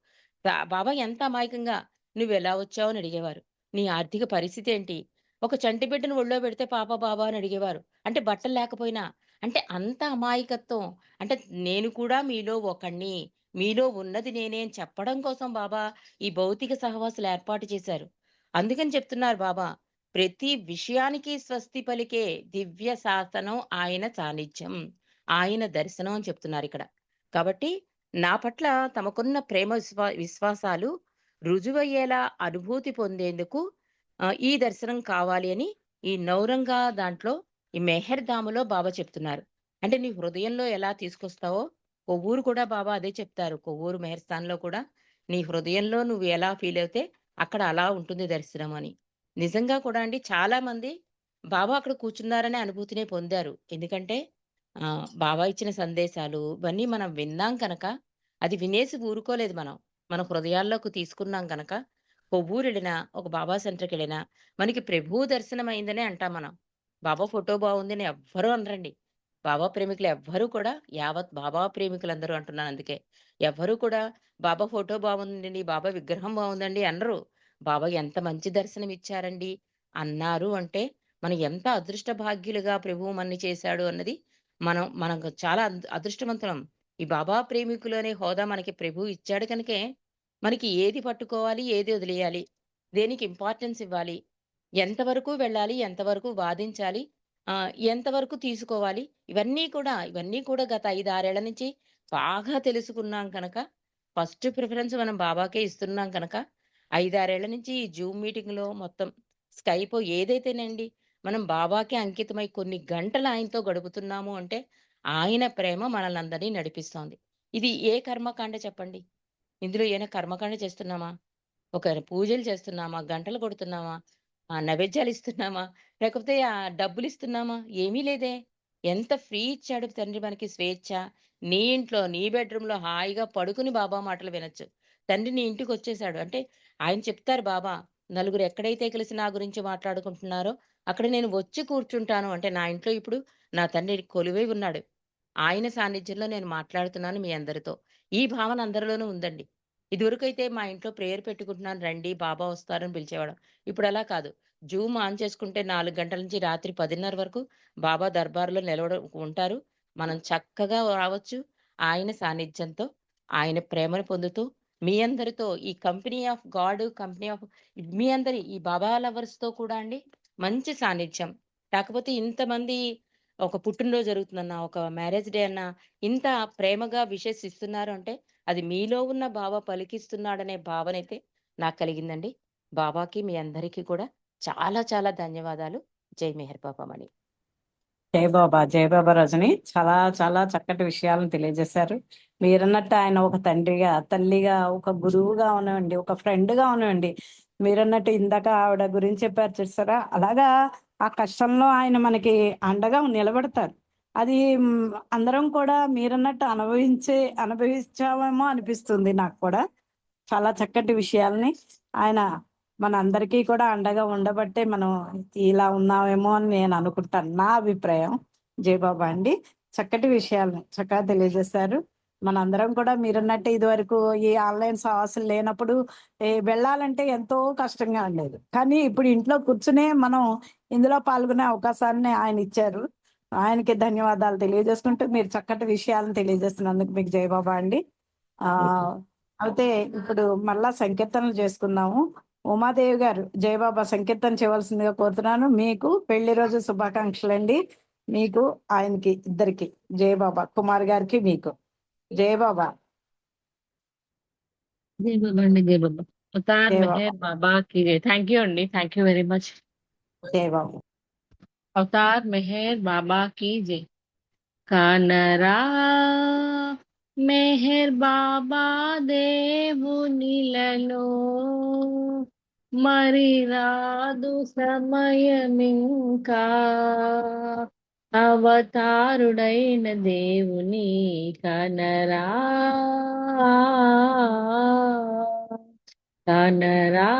బాబా ఎంత అమాయకంగా "నువ్వెలా వచ్చావు?" అని అడిగేవారు. "నీ ఆర్థిక పరిస్థితి ఏంటి?" ఒక చంటి బిడ్డను ఒళ్ళో పెడితే "పాప బాబా" అని అడిగేవారు. అంటే బట్టలు లేకపోయినా. అంటే అంత అమాయకత్వం. అంటే నేను కూడా మీలో ఒకడిని. మీలో ఉన్నది నేనే అని చెప్పడం కోసం బాబా ఈ భౌతిక సహవాసాలు ఏర్పాటు చేశారు. అందుకని చెప్తున్నారు బాబా, ప్రతి విషయానికి స్వస్తి పలికే దివ్య శాసనం ఆయన సాన్నిధ్యం, ఆయన దర్శనం అని చెప్తున్నారిక్కడ. కాబట్టి నా పట్ల తమకున్న ప్రేమ విశ్వాసాలు రుజువయ్యేలా అనుభూతి పొందేందుకు ఈ దర్శనం కావాలి అని ఈ నౌరంగా దాంట్లో ఈ మెహర్‌దాములో బాబా చెప్తున్నారు. అంటే నీ హృదయంలో ఎలా తీసుకొస్తావో కొవ్వూరు కూడా బాబా అదే చెప్తారు. కొవ్వూరు మెహర్‌స్థాన్‌లో కూడా నీ హృదయంలో నువ్వు ఎలా ఫీల్ అవుతే అక్కడ అలా ఉంటుంది దర్శనం అని. నిజంగా కూడా అండి చాలా మంది బాబా అక్కడ కూర్చున్నారనే అనుభూతినే పొందారు. ఎందుకంటే బాబా ఇచ్చిన సందేశాలు ఇవన్నీ మనం విన్నాం కనుక అది వినేసి ఊరుకోలేదు మనం. మన హృదయాల్లోకి తీసుకున్నాం కనుక కొవ్వూరెళ్ళినా, ఒక బాబా సెంటర్‌కెళ్ళినా మనకి ప్రభువు దర్శనం అయిందనే అంటాం మనం. బాబా ఫోటో బావుందని ఎవ్వరు అనరండి. బాబా ప్రేమికులు ఎవ్వరూ కూడా యావత్ బాబా ప్రేమికులందరూ అంటున్నాను అందుకే. ఎవ్వరూ కూడా బాబా ఫోటో బావుందండి, బాబా విగ్రహం బావుందండి అనరు. బాబా ఎంత మంచి దర్శనం ఇచ్చారండి అన్నారు అంటే, మనం ఎంత అదృష్ట భాగ్యులుగా ప్రభువు మనని చేశాడు అన్నది మనకు చాలా అదృష్టవంతులం. ఈ బాబా ప్రేమికులు అనే హోదా మనకి ప్రభువు ఇచ్చాడు కనుకే, మనకి ఏది పట్టుకోవాలి, ఏది వదిలేయాలి, దేనికి ఇంపార్టెన్స్ ఇవ్వాలి, ఎంతవరకు వెళ్ళాలి, ఎంతవరకు వాదించాలి, ఎంతవరకు తీసుకోవాలి, ఇవన్నీ కూడా గత 5, 6 ఏళ్ల నుంచి బాగా తెలుసుకున్నాం కనుక ఫస్ట్ ప్రిఫరెన్స్ మనం బాబాకే ఇస్తున్నాం కనుక 5, 6 ఏళ్ల నుంచి ఈ జూమ్ మీటింగ్‌లో మొత్తం స్కైపో ఏదైతేనండి మనం బాబాకే అంకితమై కొన్ని గంటలు ఆయనతో గడుపుతున్నాము అంటే ఆయన ప్రేమ మనల్నందరినీ నడిపిస్తోంది. ఇది ఏ కర్మకాండ చెప్పండి? ఇందులో ఏమైనా కర్మకాండ చేస్తున్నామా? ఒక పూజలు చేస్తున్నామా? గంటలు కొడుతున్నామా? నైవేద్యాలు ఇస్తున్నామా? లేకపోతే డబ్బులిస్తున్నామా? ఏమీ లేదే. ఎంత ఫ్రీ ఇచ్చాడు తండ్రి మనకి స్వేచ్ఛ. నీ ఇంట్లో, నీ బెడ్‌రూమ్‌లో హాయిగా పడుకుని బాబా మాటలు వినొచ్చు. తండ్రి నీ ఇంటికొచ్చేసాడు. అంటే ఆయన చెప్తారు బాబా, నలుగురు ఎక్కడైతే కలిసి నా గురించి మాట్లాడుకుంటున్నారో, అక్కడ నేను వచ్చి కూర్చుంటాను. అంటే నా ఇంట్లో ఇప్పుడు నా తండ్రి కొలువై ఉన్నాడు. ఆయన సాన్నిధ్యంలో నేను మాట్లాడుతున్నాను మీ అందరితో. ఈ భావన అందరిలోనూ ఉందండి. ఇదివరకైతే మా ఇంట్లో ప్రేయర్ పెట్టుకుంటున్నాను రండి బాబా వస్తారని పిలిచేవాళ్ళం. ఇప్పుడలా కాదు. జూమ్ ఆన్ చేసుకుంటే 4 గంటల నుంచి రాత్రి 10:30 వరకు బాబా దర్బార్‌లో ఉంటారు. మనం చక్కగా రావచ్చు. ఆయన సాన్నిధ్యంతో, ఆయన ప్రేమను పొందుతూ, మీ అందరితో ఈ company of God, company of మీ అందరి ఈ బాబా లవర్స్‌తో కూడా అండి మంచి సాన్నిధ్యం. కాకపోతే ఇంతమంది ఒక పుట్టినరోజు జరుగుతుందన్నా, ఒక మ్యారేజ్ డే అన్నా ఇంత ప్రేమగా విషెస్ ఇస్తున్నారు అంటే అది మీలో ఉన్న బాబా పలికిస్తున్నాడనే భావనైతే నాకు కలిగిందండి. బాబాకి మీ అందరికీ కూడా చాలా చాలా ధన్యవాదాలు. జై మెహర్ బాబా మణి. జై బాబా రజని చాలా చాలా చక్కటి విషయాలను తెలియజేశారు. మీరన్నట్టు ఆయన ఒక తండ్రిగా, తల్లిగా, ఒక గురువుగా ఉన్నవండి, ఒక ఫ్రెండ్గా ఉన్నవండి. మీరన్నట్టు ఇందాక ఆవిడ గురించి చెప్పారు చూసారా, అలాగా ఆ కష్టంలో ఆయన మనకి అండగా నిలబడతారు. అది అందరం కూడా మీరన్నట్టు అనుభవించామేమో అనిపిస్తుంది నాకు కూడా. చాలా చక్కటి విషయాల్ని ఆయన మన అందరికీ కూడా అండగా ఉండబట్టే మనం ఇలా ఉన్నామేమో అని నేను అనుకుంటాను. నా అభిప్రాయం. జయబాబా అండి. చక్కటి విషయాల్ని చక్కగా తెలియజేశారు. మనందరం కూడా మీరన్నట్టు ఇదివరకు ఈ ఆన్లైన్ సవాసులు లేనప్పుడు వెళ్ళాలంటే ఎంతో కష్టంగా ఉండేది. కానీ ఇప్పుడు ఇంట్లో కూర్చునే మనం ఇందులో పాల్గొనే అవకాశాన్ని ఆయన ఇచ్చారు. ఆయనకి ధన్యవాదాలు తెలియజేసుకుంటూ మీరు చక్కటి విషయాలను తెలియజేస్తున్నందుకు మీకు జయబాబా అండి. ఆ అయితే ఇప్పుడు మళ్ళా సంకీర్తనలు చేసుకుందాము. ఉమాదేవి గారు జయబాబా సంకీర్తన చేయవలసిందిగా కోరుతున్నాను. మీకు పెళ్లి రోజు శుభాకాంక్షలు అండి. మీకు ఆయనకి ఇద్దరికి జయబాబా, కుమార్ గారికి మీకు జయబాబా. జై బాబా అండి, జై బాబా. అవతార్ జయబాబా మెహర్ బాబా కి జై. థ్యాంక్ యూ అండి, థ్యాంక్ యూ వెరీ మచ్. జయబాబా. అవతార్ మెహర్ బాబా కి జై. కానరా మెహర్ బాబా దేవునిలలో మరి రాదు సమయమింకా. అవతారుడైన దేవుని కనరా కనరా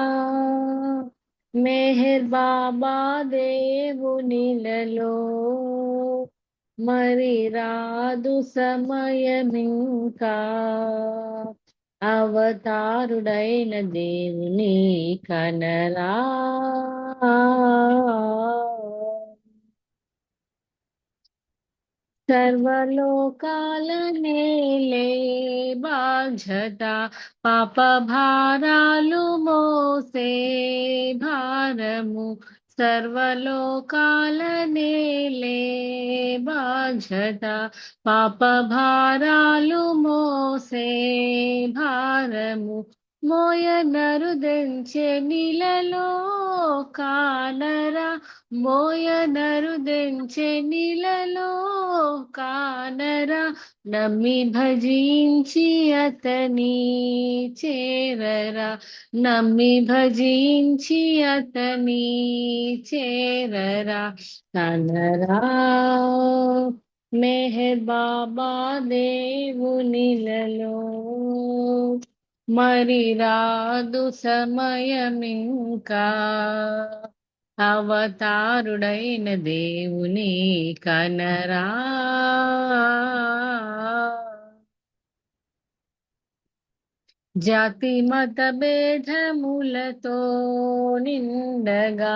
మెహర్ బాబా దేవునిలలో మరి రాదు సమయమింకా. అవతారుడైన దేవుని కనరా. సర్వలోకాల నేలే బాధ్యత, పాప భారాలు మోసే భారము. సర్వలోకాల నేలే బాధ్యత, పాప భారాలు మోసే భారము. మోయనరుదెంచె నీలలో కానరా, మోయనరుదెంచె నీలలో కానరా. నమ్మి భజించి అతని చేరరా, నమ్మి భజించి అతని చేరరా. కనరా మెహర్ బాబా దేవునిలలో మరి రాదు సమయమింకా. అవతారుడైన దేవుని కనరా. జాతి మత భేదములతో నిండగా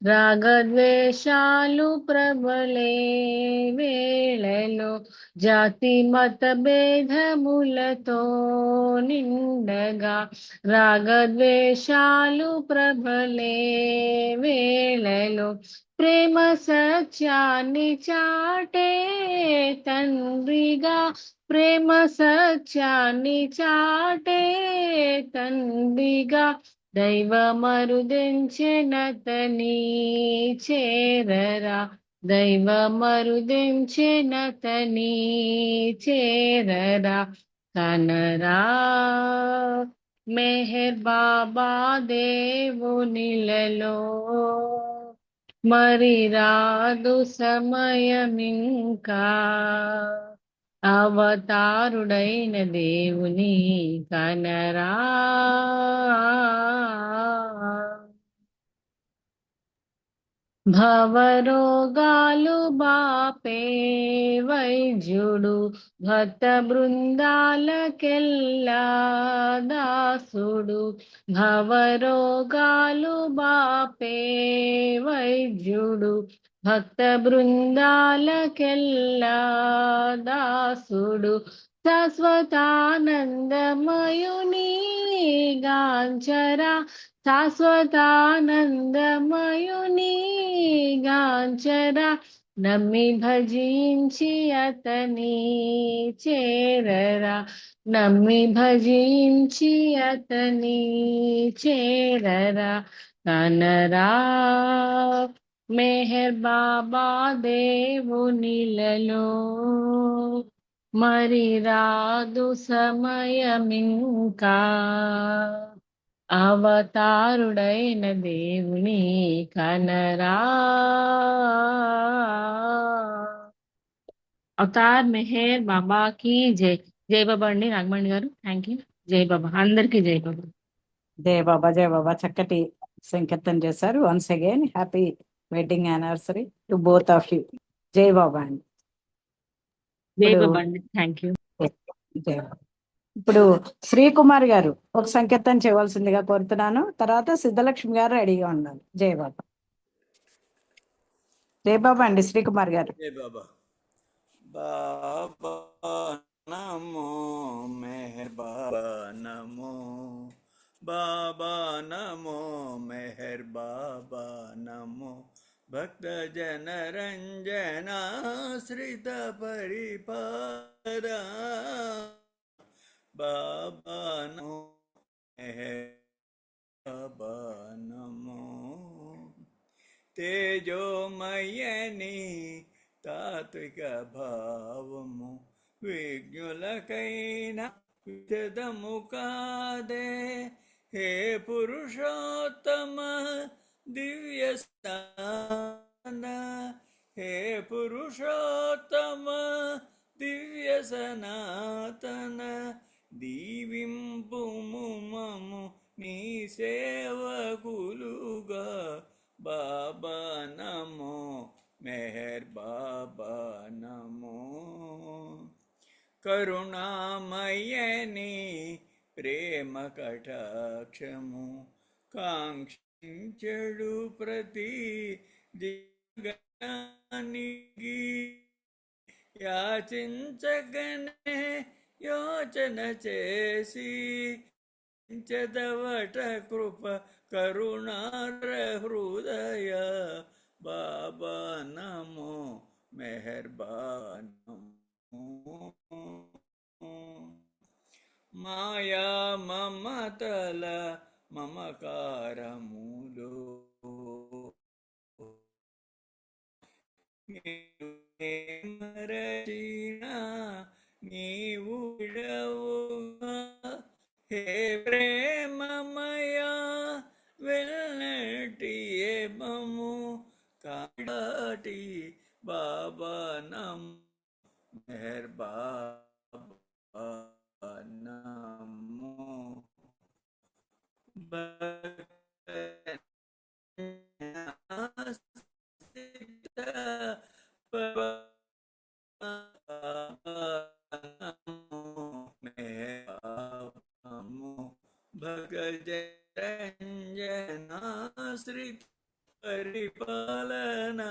రాగద్వేషాలు ప్రబలే వేళలో. జాతి మత భేదములతో నిండగా రాగద్వేషాలు ప్రబలే వేళలో. ప్రేమ సత్యాన్ని చాటే తండ్రిగా, ప్రేమ సత్యాన్ని చాటే తండ్రిగా, దైవమరుదించెనతని చేరరా, దైవమరుదించెనతని చేరరా, కనరా మెహర్ బాబా దేవునిలలో, మరి రాదు సమయమింకా, అవతారుడైన దేవుని కనరా. భవరోగాలు బాపే వైద్యుడు, భక్త బృందాలకెల్లా దాసుడు, భవరోగాలు బాపే వైద్యుడు, భక్త బృందాలకెల్లా దాసుడు, శాశ్వతానందమయుని గాంచరా, శాశ్వతానందమయుని గాంచరా, నమ్మి భజించి అతని చేరరా, నమ్మి భజించి అతని చేరరా, కనరా మెహర్ బాబా దేవునిలలో, మరి రాదు సమయమింకా, అవతారుడైన దేవుని కనరా. అవతార్ మెహర్ బాబాకి జై. జై బాబా అండి నాగమణి గారు. Thank you. జై బాబా, అందరికీ జై బాబా. జయ బాబా, జయ బాబా. చక్కటి సంకీర్తన చేశారు. Once again happy wedding anniversary to both of you. జై బాబా అండి. జై ఇప్పుడు బాబా అండి. Thank you. జయ బాబా. ఇప్పుడు శ్రీకుమార్ గారు ఒక సంకీర్తన చేయవలసిందిగా కోరుతున్నాను. తర్వాత సిద్ధలక్ష్మి గారు రెడీగా ఉన్నారు. జయ బాబా. జయ బాబా అండి. శ్రీకుమార్ గారు. జై బాబా. బాబా నమో మెహర్ బాబా నమో, బాబా నమో మెహర్ బాబా నమో, భక్త జన రంజనాశ్రిత పరిపార, బాబా నమో మెహర్ బాబా నమో, తేజోమయని తాత్విక భావము విజ్ఞులకైన విశదము కాదే, హే పురుషోత్తమ దివ్య సనాతన, హే పురుషోత్తమ దివ్య సనాతన, దీవింపుము మము నీ సేవకులుగా, బాబా నమో మెహర్ బాబా నమో, కరుణామయని ప్రేమ కటాక్షము కాంక్షించడు ప్రతి జగనానికి, యాచించగనే యోచన చేసి చదవట కృప కరుణార హృదయ, బాబా నమో మెహర్ బాబా నమో, మాయా మమతల మమకారములో మరచిన నీవు విడవుగా, హే ప్రేమమయా వెల్లటి ఏమము కాటి, బాబా నమో మెహర్ బాబా నమో, భగజరంజనాశ్రిత పరిపాలనా,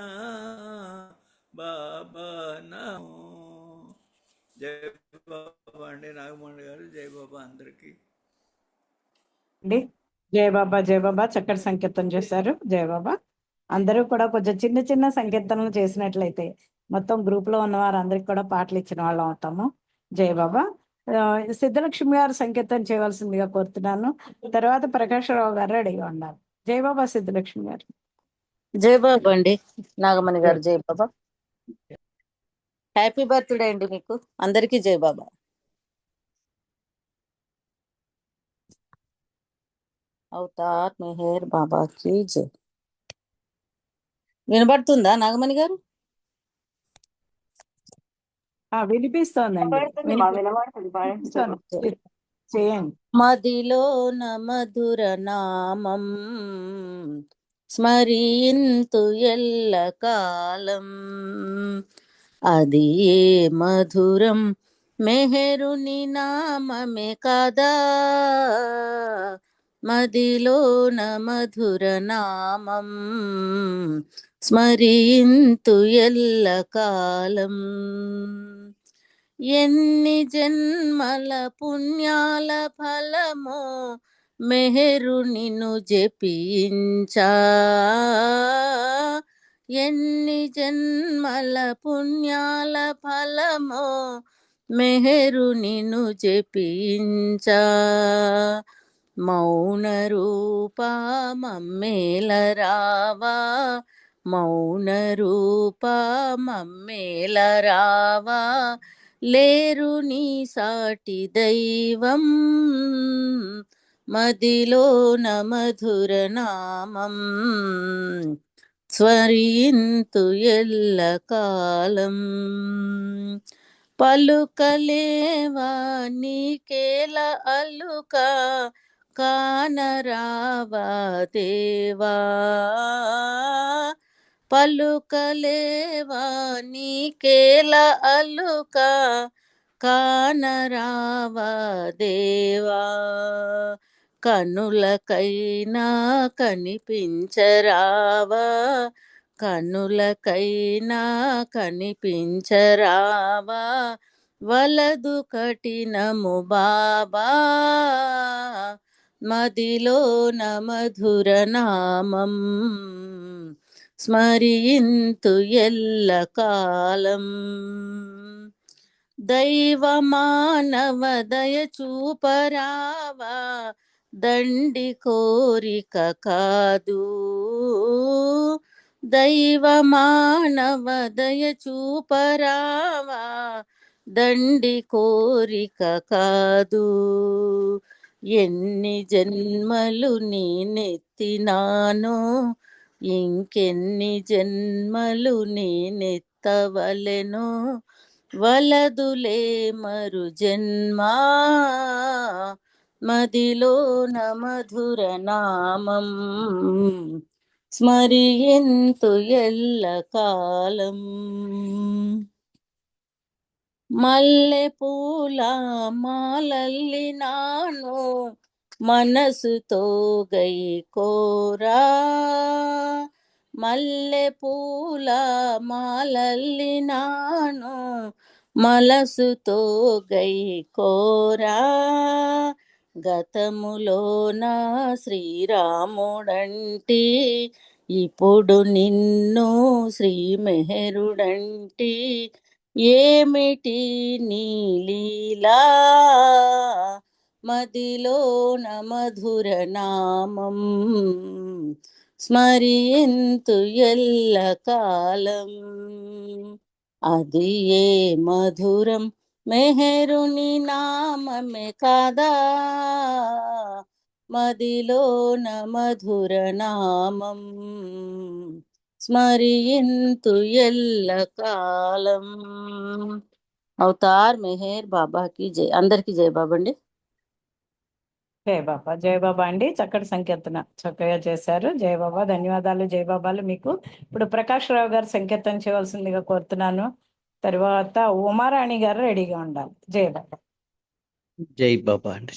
బాబా నమో. జై బాబా అండి నాగమణి గారు. జై బాబా అందరికీ. అండి జయ బాబా, జయ బాబా. చక్కటి సంకీర్తన చేశారు. జయ బాబా. అందరూ కూడా కొంచెం చిన్న చిన్న సంకీర్తనలు చేసినట్లయితే మొత్తం గ్రూప్ లో ఉన్న వారందరికి కూడా పాటలు ఇచ్చిన వాళ్ళం అవుతాము. జై బాబా. సిద్ధలక్ష్మి గారు సంకీర్తన చేయవలసిందిగా కోరుతున్నాను. తర్వాత ప్రకాశ్రావు గారు రెడీగా ఉండాలి. జై బాబా సిద్ధలక్ష్మి గారు. జై బాబా అండి నాగమణి గారు. జై బాబా. హ్యాపీ బర్త్డే అండి మీకు అందరికీ. జై బాబా. అవతార్ మెహర్ బాబాకి జై. వినబడుతుందా నాగమణి గారు? వినిపిస్తోందండి. వినబడుతుంది. చేయండి. మదిలోన మధుర నామం స్మరింతు ఎల్ల కాలం, అది ఏ మధురం మెహరుని నామమే కదా. మదిలోన మధుర నామం స్మరింతు ఎల్ల కాలం, ఎన్ని జన్మల పుణ్యాల ఫలమో మెహరు నిన్ను జపించా, ఎన్ని జన్మల పుణ్యాల ఫలమో మెహరు నిన్ను జపించా. మౌన రూపా మమ్మేల రావా, మౌన రూపా మమ్మేల రావా, లేరు నీ సాటి దైవం, మదిలోన మధుర నామం స్మరింతు ఎల్ల కాలం. పలుకలేవా నీకేల అలుక, కానరావా దేవా, పలుకలేవా నీకేల అలుక, కానరావా దేవా. కనులకైనా కనిపించరావా, కనులకైనా కనిపించరావా, వలదు కఠినము బాబా, మదిలోన మధుర నామం స్మరింతు ఎల్ల కాలం. దైవ మానవ దయ చూపరావా, దండి కోరిక కాదు, దైవ మానవ దయ చూపరావా, దండి కోరిక కాదు. ఎన్ని జన్మలు నేనెత్తినానో, ఇంకెన్ని జన్మలు నేనెత్తవలెనో, వలదులే మరు జన్మా, మదిలోన మధుర నామం స్మరింతు ఎల్ల కాలం. మల్లె పూల మాలల్లినాను మనసుతో గై కోరా, మల్లె పూల మాలల్లినాను మనసుతో గై కోరా. గతములోన శ్రీరాముడంటి, ఇప్పుడు నిన్ను శ్రీ మెహరుడంటి, ఏమిటి నీ లీలా, మదిలోన మధుర నామం స్మరింతు ఎల్ల కాలం, అది ఏ మధురం మెహరుని నామమే కదా. మదిలోన మధుర నామం స్మరింతు ఎల్ల కాలం. అవతార్ మెహర్ బాబాకి జై. అందరికీ జై బాబా అండి. జై బాబా. జై బాబా అండి. చక్కటి సంకీర్తన చక్కగా చేశారు. జై బాబా. ధన్యవాదాలు. జై బాబాలు మీకు. ఇప్పుడు ప్రకాష్ రావు గారు సంకీర్తన చేయవలసిందిగా కోరుతున్నాను. తర్వాత ఉమారాణి గారు రెడీగా ఉండాలి. జై బాబా. జై బాబా అండి.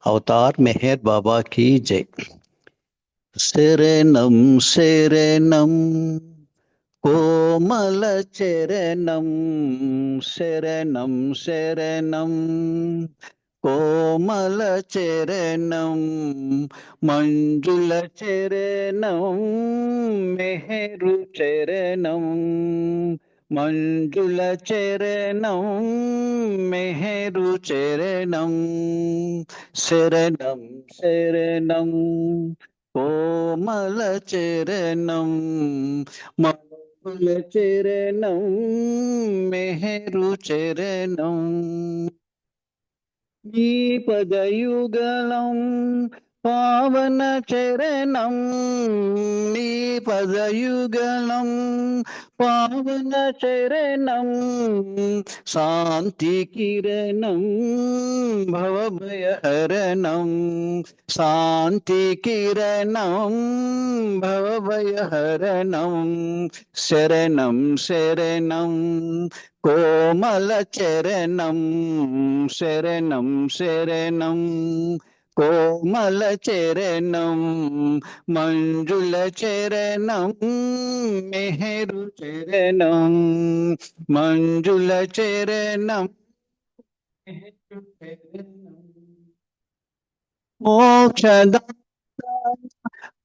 అవతార్ మెహర్ బాబాకి జై. శరణం శరణం కోమల చరణం, శరణం శరణం కోమల చరణం మంజుల చరణం మెహరు చరణం మంజుల చరణం మెహరు చరణం శరణం శరణం కోమల చరణం మంజుల చరణం మెహరు చరణం నీ పదయుగలం పావన చరణం నీ పదయుగలం పావన చరణం శాంతి కిరణం భవభయహరణం శాంతి కిరణం భవభయహరణం శరణం శరణం కోమల చరణం శరణం శరణం కోమల చరణం మంజుల చరణం మెహరు చరణం మంజుల చరణం మెహరు చరణం మోక్షద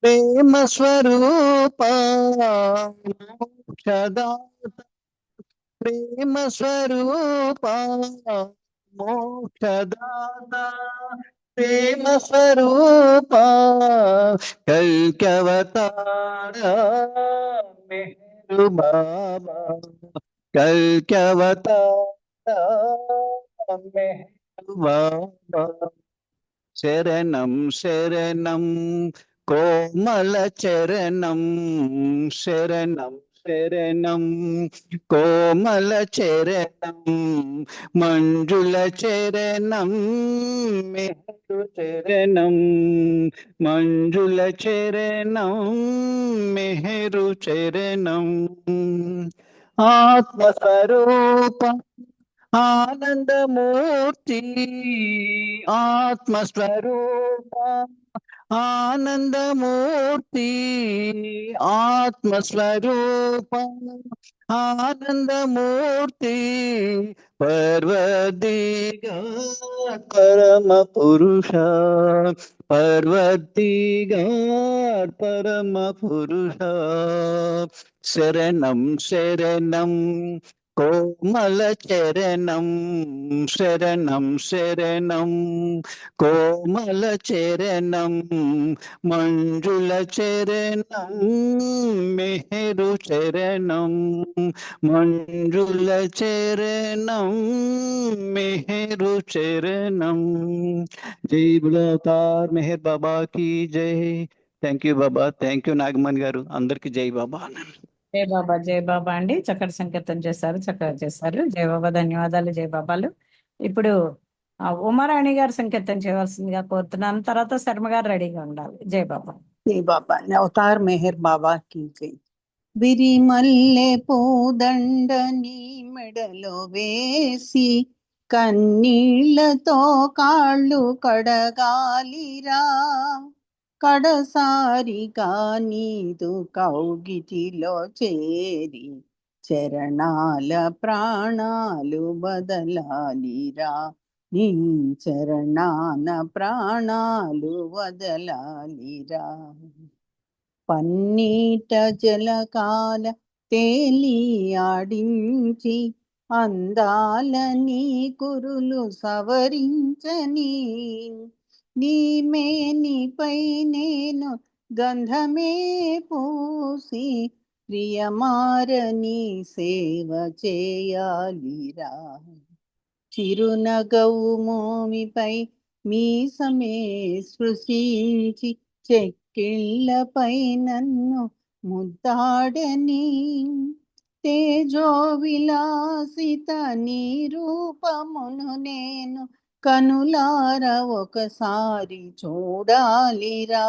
ప్రేమ స్వరూప మోక్షదాత ప్రేమ స్వరూప మోక్షదాత ప్రేమ స్వరూప కల్కవతార మెహరు బాబా కల్కవతార మెహరు బాబా శరణం శరణం కోమల చరణం శరణం శరణం కోమల చరణం మంజుల చరణం మెహరు చరణం మంజుల చరణం మెహరు చరణం ఆత్మస్వరూప ఆనందమూర్తి ఆత్మస్వరూప ఆనందమూర్తి ఆత్మస్వరూప ఆనందమూర్తి పర్వదిగా పరమ పురుష పర్వదిగా పరమ పురుష శరణం శరణం కోమల చరణం శరణం శరణం కోమల చరణం మంజుల చరణం మెహరు చరణం మంజుల చరణం మెహరు చరణం జై బోలో అవతార్ మెహర్ బాబా की జై thank you Baba thank you Nagamani గారు అందరికి జై బాబా జై బాబా అండి చక్కటి సంకీర్తన చేశారు చక్కగా చేశారు జై బాబా ధన్యవాదాలు జై బాబాలు ఇప్పుడు ఉమారాణి గారు సంకీర్తన చేయవలసిందిగా కోరుతున్నాను తర్వాత శర్మ గారు రెడీగా ఉండాలి జై బాబా జై బాబా అవతార్ మెహర్ బాబా की జై విరిమల్లె పూదండ నీ మెడలో వేసి కన్నీళ్లతో కాళ్ళు కడగాలిరా కడసారిగా నీదు కౌగిటిలో చేరి చరణాల ప్రాణాలు బదలాలిరా నీ చరణాన ప్రాణాలు వదలాలిరా పన్నీట జలకాల తేలి ఆడించి అందాల నీ కురులు సవరించని నీ మేనిపై నేను గంధమే పూసి ప్రియమారని సేవ చేయాలిరా చిరునగవు మోమిపై మీసమే స్పృశించి చెక్కిళ్ళపై నన్ను ముద్దాడని తేజో విలాసిత నీ రూపమును నేను కనులార ఒకసారి చూడాలిరా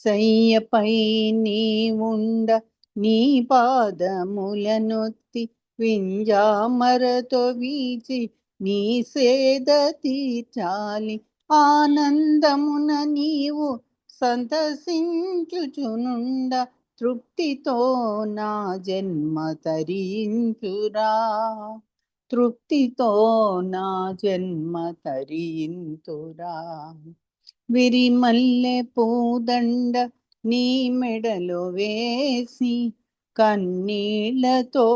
సయ్యపై నీ ఉండ నీ పాదములనొత్తి వింజామరతో వీచి నీ సేద తీర్చాలి ఆనందమున నీవు సంతసించుచునుండ తృప్తితో నా జన్మ తరించురా తృప్తితో నా జన్మ తరింతురా. విరిమల్లె పూదండ నీ మెడలో వేసి కన్నీళ్లతో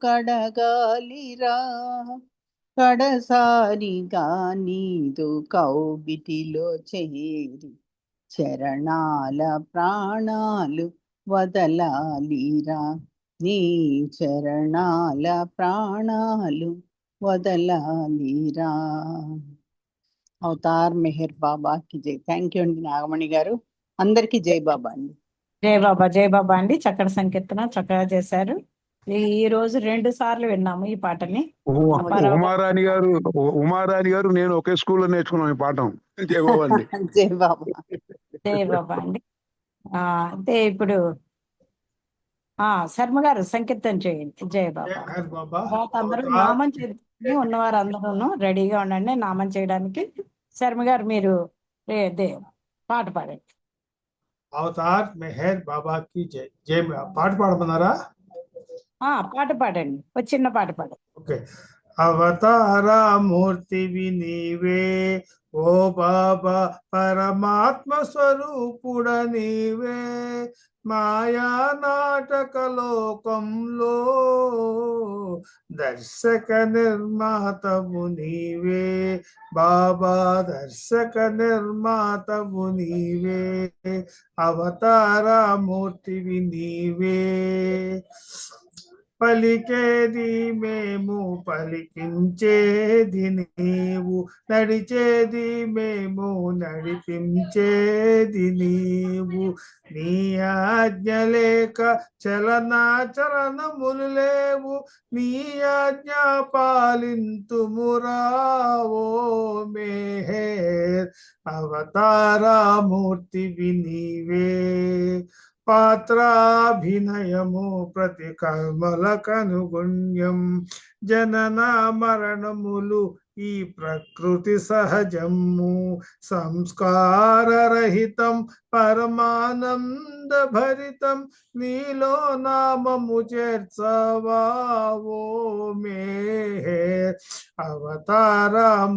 కడగాలిరా. కడసారిగా నీదు కౌగిటిలో చేరి చరణాల ప్రాణాలు వదలాలిరా. నీ చరణాల ప్రాణాలు వదలాలిరా. అవతార్ మెహర్ బాబాకి జై. థ్యాంక్ యూ అండి నాగమణి గారు. అందరికీ జై బాబా అండి. జై బాబా అండి. చక్కటి సంకీర్తన చక్కగా చేశారు. ఈ రోజు 2 సార్లు విన్నాము ఈ పాటని. ఉమారాణి గారు నేను ఒకే స్కూల్లో నేర్చుకున్నాం ఈ పాఠం. జై బాబా అండి. జై బాబా. జై బాబా అండి. అంటే ఇప్పుడు శర్మ గారు సంకీర్తన చేయండి. జై బాబా. తర్వాత అందరూ నామం చేసుకుని ఉన్నవారు అందరూ రెడీగా ఉండండి నామం చేయడానికి. శర్మ గారు మీరు పాట పాడండి. అవతార్ మెహర్ బాబా కి జై. జై పాట పాడమన్నారా? పాట పాడండి. ఒక చిన్న పాట పాడండి. ఓకే. అవతార మూర్తివి నీవే ఓ బాబా, పరమాత్మ స్వరూపుడ నీవే, మాయా నాటక లోకంలో దర్శక నిర్మాతవు నీవే బాబా, దర్శక నిర్మాతవు నీవే, అవతార మూర్తివి నీవే. పలికేది మేము పలికించేది నీవు, నడిచేది మేము నడిపించేది నీవు, నీ ఆజ్ఞ లేక చలనములు లేవు, నీ ఆజ్ఞ పాలింతుమురా ఓ మెహర్, అవతారమూర్తివి నీవే. పాత్రాభినయము ప్రతి కర్మలకనుగుణ్యం, జనన మరణములు ఈ ప్రకృతి సహజము, సంస్కారరహితం పరమానంద భరితం, నీలో నామము చేర్చవా ఓ మెహర్, అవతారమూర్తివి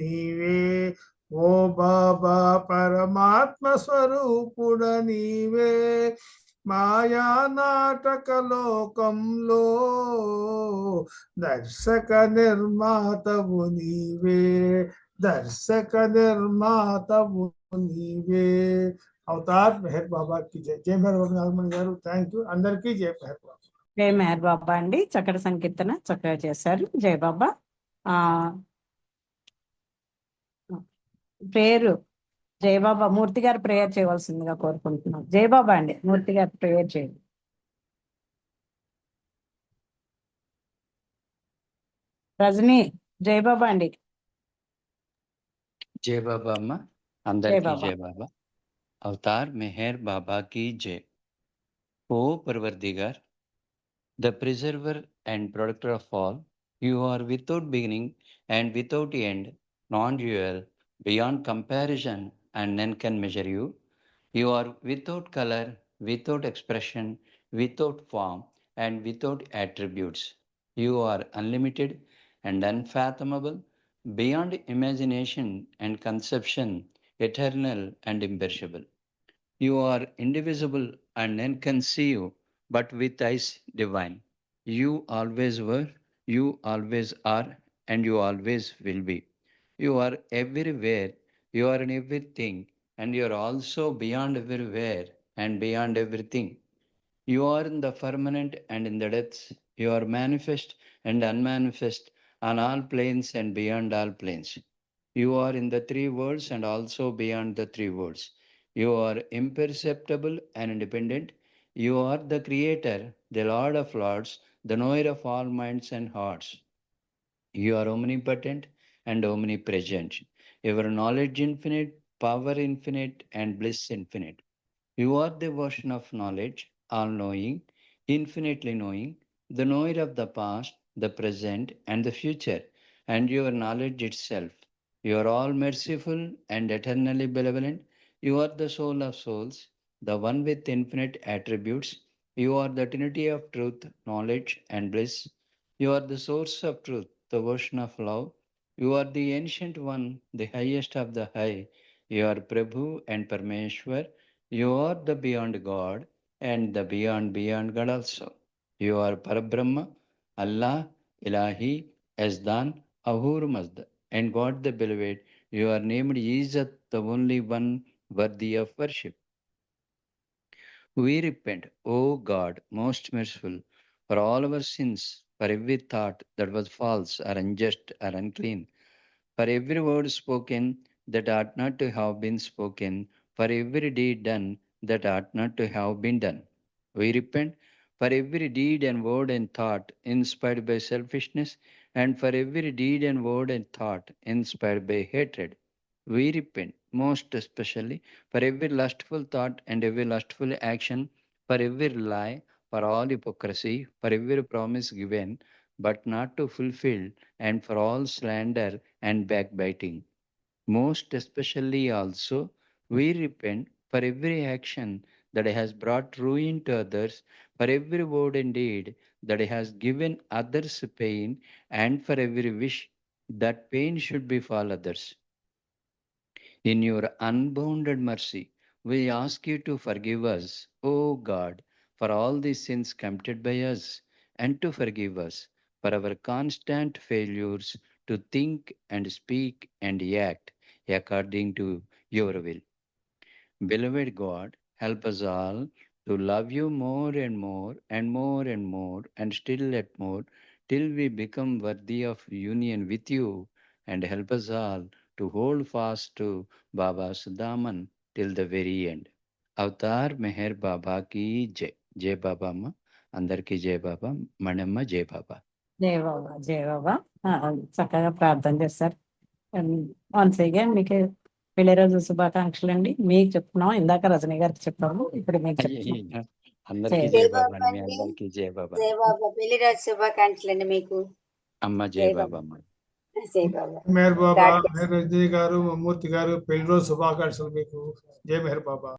నీవే ఓ బాబా, పరమాత్మ స్వరూపుడ నీవే, మాయా నాటక లోకంలో దర్శక నిర్మాతవు నీవే, దర్శక నిర్మాతవు నీవే. అవతార్ మెహర్ బాబా కి జై. జై మెహర్ బాబా నాగమణి గారు. Thank you. అందరికీ జై మెహర్ బాబా. జై మెహర్ బాబా అండి. చక్కటి సంకీర్తన చక్కగా చేశారు. జై బాబా. పేరు జయబాబా మూర్తి గారు ప్రేయర్ చేయవలసిందిగా కోరుకుంటున్నాం. జయబాబా అండి, మూర్తి గారు ప్రేయర్ చేయండి. రజనీ జయబాబా అండి. జై బాబా అమ్మ, అందరికీ జై బాబా. అవతార్ మెహర్ బాబా की जय. O Parvardigar, the preserver and protector of all, you are without beginning and without end, non-dual, beyond comparison, and none can measure you. You are without color, without expression, without form, and without attributes. You are unlimited and unfathomable, beyond imagination and conception, eternal and imperishable. You are indivisible and none can see you, but with eyes divine. You always were, you always are, and you always will be. You are everywhere, you are in everything, and you are also beyond everywhere and beyond everything. You are in the firmament and in the depths. You are manifest and unmanifest on all planes and beyond all planes. You are in the three worlds and also beyond the three worlds. You are imperceptible and independent. You are the Creator, the Lord of Lords, the knower of all minds and hearts. You are omnipotent and omnipresent. Your knowledge infinite, power infinite, and bliss infinite. You are the version of knowledge, all knowing, infinitely knowing, the knower of the past, the present, and the future, and your knowledge itself. You are all merciful and eternally benevolent. You are the soul of souls, the one with infinite attributes. You are the trinity of truth, knowledge, and bliss. You are the source of truth, the ocean of love. You are the ancient one, the highest of the high. You are Prabhu and Parmeshwar. You are the beyond God and the beyond God also. You are Parabrahma, Allah, Ilahi, Azdan, Ahur Mazda, and God the Beloved. You are named Izzat, the only one worthy of worship. We repent, O God, most merciful, for all our sins, for every thought that was false or unjust or unclean, for every word spoken that ought not to have been spoken, for every deed done that ought not to have been done. We repent for every deed and word and thought inspired by selfishness, and for every deed and word and thought inspired by hatred. We repent most especially for every lustful thought and every lustful action, for every lie, for all hypocrisy, for every promise given but not to fulfill, and for all slander and backbiting. Most especially also, we repent for every action that has brought ruin to others, for every word and deed that has given others pain, and for every wish that pain should befall others. In your unbounded mercy, we ask you to forgive us, O God, for all the sins committed by us, and to forgive us for our constant failures to think and speak and act according to your will. Beloved God, help us all to love you more and more and more and more and still yet more till we become worthy of union with you, and help us all to hold fast to Baba's Daman till the very end. Avatar Meher Baba కి జై. జై బాబా అమ్మ, అందరికీ జై బాబా. మణమ్మ జై బాబా. జై బాబా, జై బాబా. చక్కగా ప్రార్థన చేస్తారు. వన్స్ అగైన్ మీకు పెళ్లి రోజు శుభాకాంక్షలు అండి. మీకు చెప్తున్నాం, ఇందాక రజనీ గారికి చెప్పాము, ఇప్పుడు మీకు చెప్తున్నాం. అయ్యయ్య. అందరికీ జై బాబా అండి. మీ అందరికీ జై బాబా. జై బాబా, పెళ్లి రోజు శుభాకాంక్షలు అండి మీకు. అమ్మ జై బాబా అమ్మ. జై బాబా. మెహర్ బాబా, God bless. మెహర్ రజనీ గారు, మమ్మూర్తి గారు, పెళ్లి రోజు శుభాకాంక్షలు మీకు. జై మెహర్ బాబా.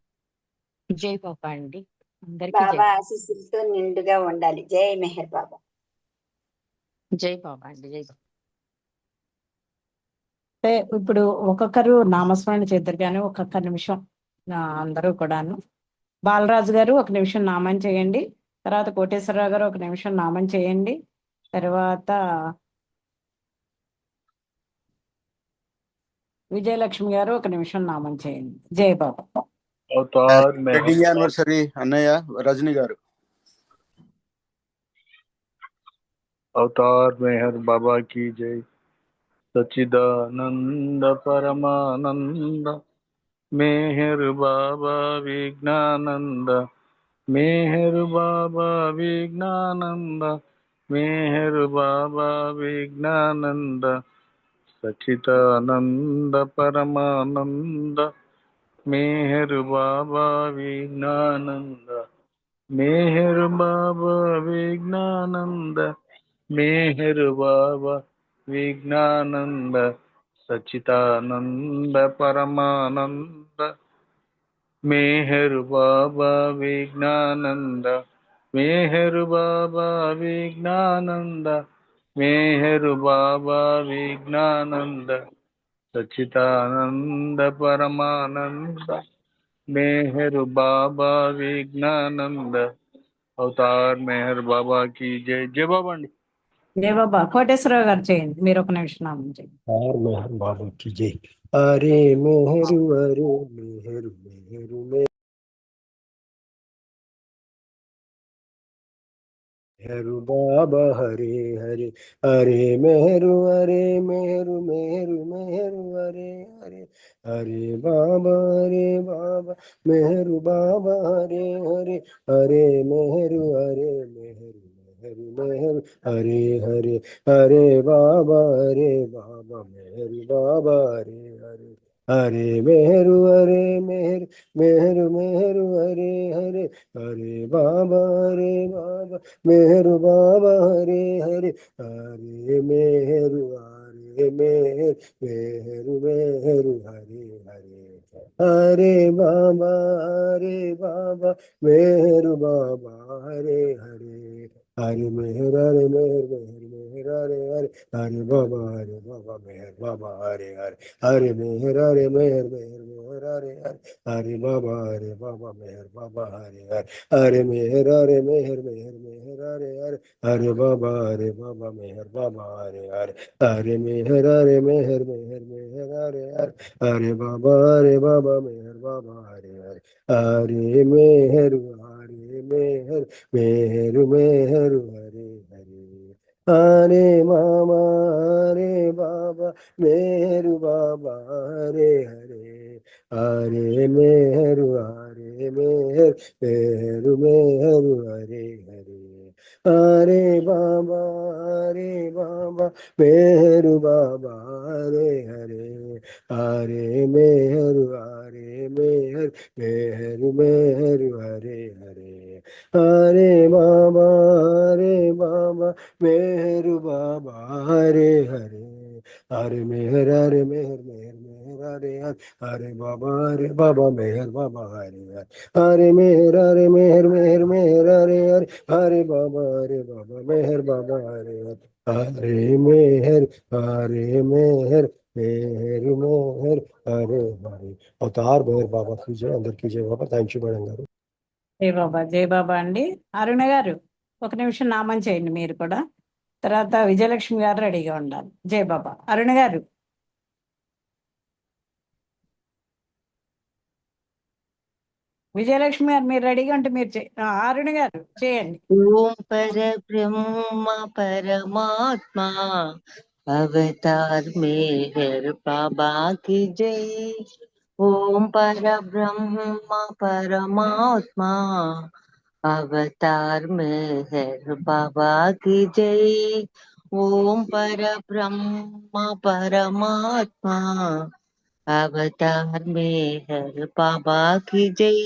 జై బాబా అండి, అందరికీ జై బాబా ఆశీస్సులతో నిండుగా ఉండాలి. జై మెహర్ బాబా. జై బాబా అండి, జై బాబా. అంటే ఇప్పుడు ఒక్కొక్కరు నామస్మరణ చేద్దరు కానీ ఒక్కొక్క నిమిషం అందరూ కూడాను. బాలరాజు గారు ఒక నిమిషం నామం చేయండి, తర్వాత కోటేశ్వరరావు గారు ఒక నిమిషం నామం చేయండి, తర్వాత విజయలక్ష్మి గారు ఒక నిమిషం నామం చేయండి. జై బాబా. వెడ్డింగ్ యానివర్సరీ అన్నయ్య రజనీ గారు. अवतार मेहर बाबा की जय. सच्चिदानंद परमानंद मेहर बाबा विज्ञानंद, मेहर बाबा विज्ञानंद, मेहर बाबा विज्ञानंद. सच्चिदानंद परमानंद मेहर बाबा विज्ञानंद, मेहर बाबा विज्ञानंद, मेहर बाबा विज्ञानंद. सच्चिदानंद परमानंद मेहर बाबा विज्ञानंद, मेहर बाबा विज्ञानंद, मेहर बाबा विज्ञानंद. सच्चिदानंद परमानंद मेहर बाबा विज्ञानंद. अवतार मेहर बाबा की जय. जय बाबा अंडी. జై బాబా. కోటేశ్వరరావు గారు చేయండి, మీరు ఒక నిమిషం నామం చేయండి. మెహర్ బాబా కి జై. అరే మెహరు అరే మెహరు మెహరు మెహరు బాబా హరే హరే. అరే మెహరు అరే మెహరు మెహరు మెహరు అరే హరే. హరే బాబా హరే బాబా మెహరు బాబా హరే హరే. హరే మెహరు అరే మెహరు మెహరు మెహరు హరే హరే. హరే బాబా హరే బాబా మెహరు బాబా హరే హరే. హరే మెహరు హరే మెహరు మెహరు మెహరు హరే హరే. హరే బాబా హరే బాబా మెహరు బాబా హరే హరే. హరే మెహరు హరే మెహరు మెహరు మెహరు హరే హరే. హరే బాబా హరే బాబా మెహరు బాబా హరే హరే. హరే మెహర్ హరే మెహర్ మెహర్ हरे हरे हरे बाबा मेहर बाबा हरे हरे हरे मेहर मेहर मेहर हरे हरे हरे बाबा मेहर बाबा हरे हरे हरे मेहर मेहर मेहर मेहर हरे हरे हरे बाबा मेहर बाबा हरे हरे हरे मेहर मेहर मेहर मेहर हरे हरे हरे बाबा मेहर बाबा हरे हरे हरे मेहर मेहर मेहर मेहर हरे हरे हरे मामा हरे बाबा मेहर बाबा हरे हरे हरे मेहर मेहर मेहर मेहर हरे हरे हरे बाबा मेहर बाबा हरे हरे हरे मेहर मेहर मेहर मेहर हरे हरे हरे बाबा मेहर बाबा हरे हरे हरे मेहर मेहर मेहर मेहर हरे हरे हरे बाबा मेहर बाबा हरे हरे हरे मेहर मेहर मेहर मेहर हरे हरे हरे बाबा मेहर बाबा हरे हरे हरे मेहर मेहर मेहर मेहर हरे हरे अवतार मेहर बाबा कीजिए अंदर कीजिए बाबा థ్యాంక్ యూ మేడం గారు జై బాబా అండి. అరుణ గారు ఒక నిమిషం నామం చేయండి మీరు కూడా. తర్వాత విజయలక్ష్మి గారు రెడీగా ఉండాలి. జై బాబా. అరుణ గారు. విజయలక్ష్మి గారు మీరు రెడీగా ఉంటే మీరు అరుణ గారు చేయండి. ఓం పరబ్రహ్మ పరమాత్మా అవతార్ मेहर बाबा की जय। ओम परब्रह्म परमात्मा अवतार मेहर बाबा की जय। ओम परब्रह्म परमात्मा అవతార్ मेहर बाबा की जय।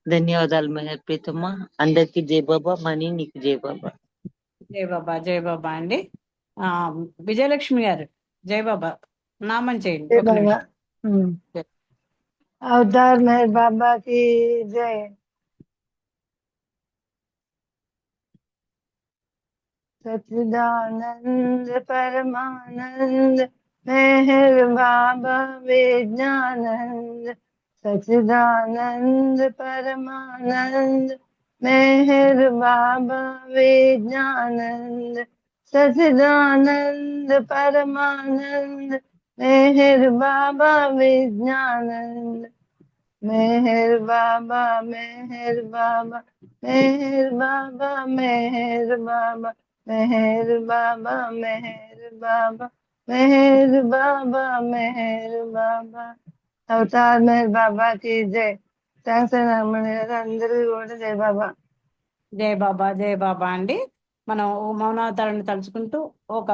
ధన్యవాదాలు మెహర్ ప్రీతమ్మ. అందరికి జై బాబా. మనీ నీకు జై బాబా. జై బాబా అండి. విజయలక్ష్మి గారు జై బాబా నామం చేయండి. जय ఒక बाबा నిమిషం. अवतार मेहर बाबा की जय। सच्चिदानंद परमानंद मेहर बाबा विज्ञानंद। सच्चिदानंद परमानंद मेहर बाबा विज्ञानंद। सच्चिदानंद परमानंद मेहर बाबा विज्ञानंद। मेहर बाबा मेहर बाबा मेहर बाबा मेहर बाबा मेहर बाबा मेहर बाबा मेहर बाबा मेहर बाबा अवतार मेहर बाबा की जय। థ్యాంక్స్ అందరూ కూడా జై బాబా. జై బాబా అండి. మనం మౌనావతారాన్ని తలుచుకుంటూ ఒక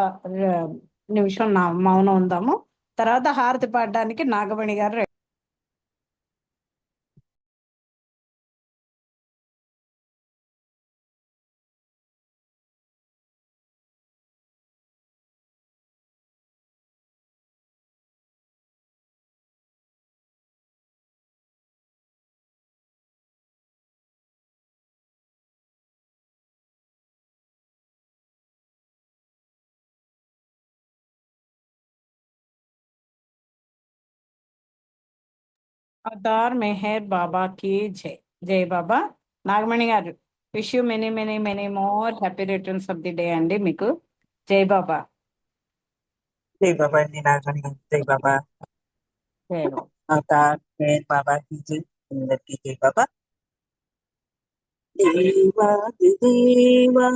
నిమిషం మౌనం ఉందాము. తర్వాత హారతి పాడడానికి నాగమణి గారు రెడీ. అవతార్ మెహర్ బాబా की జై. జై బాబా. నాగమణి గారు wish you many many many more happy returns of the day అండి మీకు. జై బాబా. जय बाबा अंडी नागमणि गाరు जय बाबा। జై బాబా. अवतार मेहर बाबा की जय। అందరికీ జై బాబా। దేవాది దేవా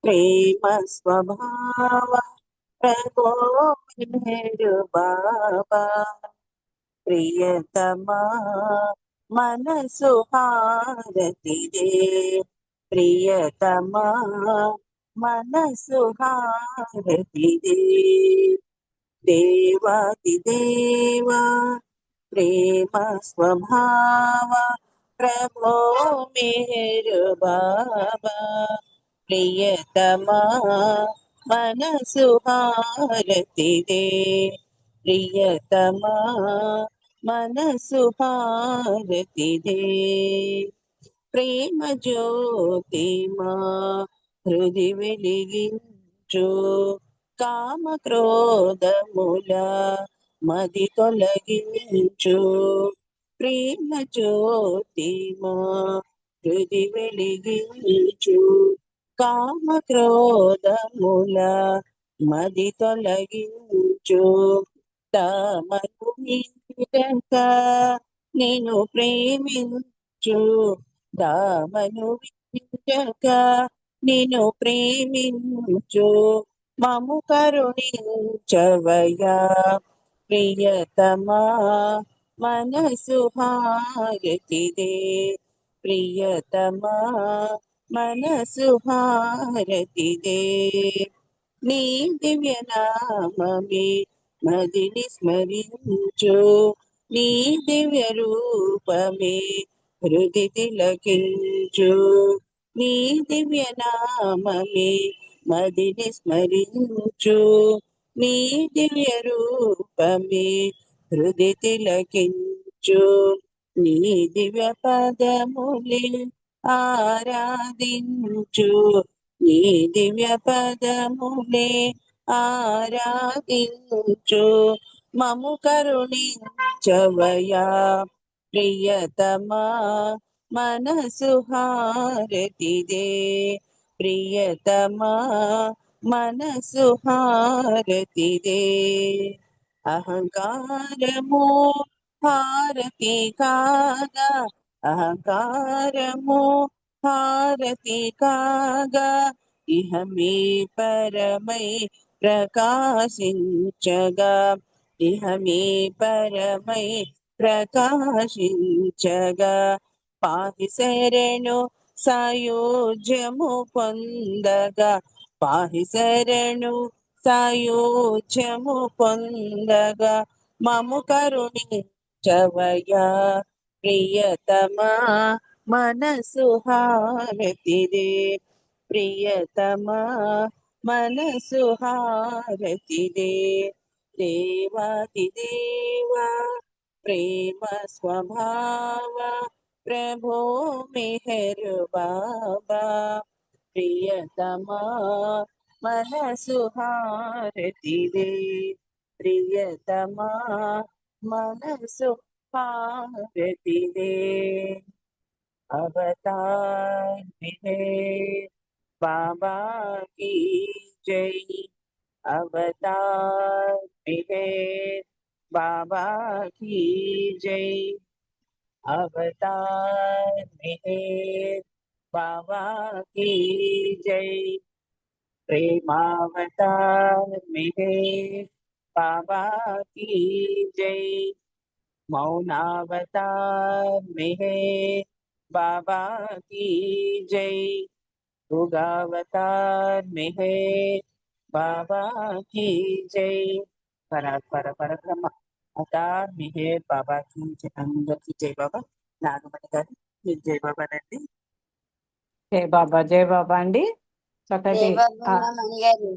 ప్రేమ స్వభావ ప్రభో మెహర్ బాబా ప్రియతమా మనసు హారతి దే ప్రియతమా మనసు హారతి దే దేవాది దేవా ప్రేమ స్వభావ ప్రభో మెహర్ బాబా ప్రియతమా మనసు హారతి దే ప్రియతమా మనసు హారతి దే ప్రేమ జ్యోతి మా హృది వెలిగించు కలిగించు కామ క్రోధముల మది తొలగించు ప్రేమ జ్యోతిమా హృది వెలిగించు కామ క్రోధముల మది తొలగించు తమను వీడక నేను ప్రేమించు దామను వీడక నేను ప్రేమించు మము కరుణించవయా ప్రియతమా మనసు హారతిదే ప్రియతమా మనసు హారతిదే నీ దివ్య నామమే మదిని స్మరించు నీ దివ్య రూపమే హృది తిలకించు నీ దివ్య నామమే మదిని స్మరించు నీ దివ్య రూపమే హృది తిలకించు నీ దివ్య పదములే ఆరాధించు నీ దివ్య పదములే ఆరాధించు మము కరుణించవయా ప్రియతమా మనసు హారతిదే ప్రియతమా మనసు హారతిదే అహంకారము హారతి కాగా అహంకారము హారతి కాగా ఇహ మే పరమై ప్రకాశించగా ఇహ మే పరమై ప్రకాశించగా పాహి శరణు సాయోజ్యము పొందగా పాహి శరణు సాయోజ్యము పొందగా మము కరుణించవయా ప్రియతమా మనసు హారతిదే ప్రియతమా మనసు హారతిదే దేవాది దేవా ప్రేమ స్వభావ ప్రభో మెహర్ బాబా ప్రియతమా మనసు హారతిదే ప్రియతమా మనసు హారతిదే अवतार मेहर बाबा की जय अवतार मेहर बाबा की जय अवतार मेहर बाबा की जय प्रेमावतार मेहर बाबा की जय मौनावतार मेहर बाबा की जय युगावतार मेहर बाबा की जय परात्पर परब्रह्म अवतार मेहर बाबा की जय अंदर की जय बाबा नागमणि गाరు మీరు జై బాబా నండి జై బాబా అండి చక్కటి జై బాబా మణి గారు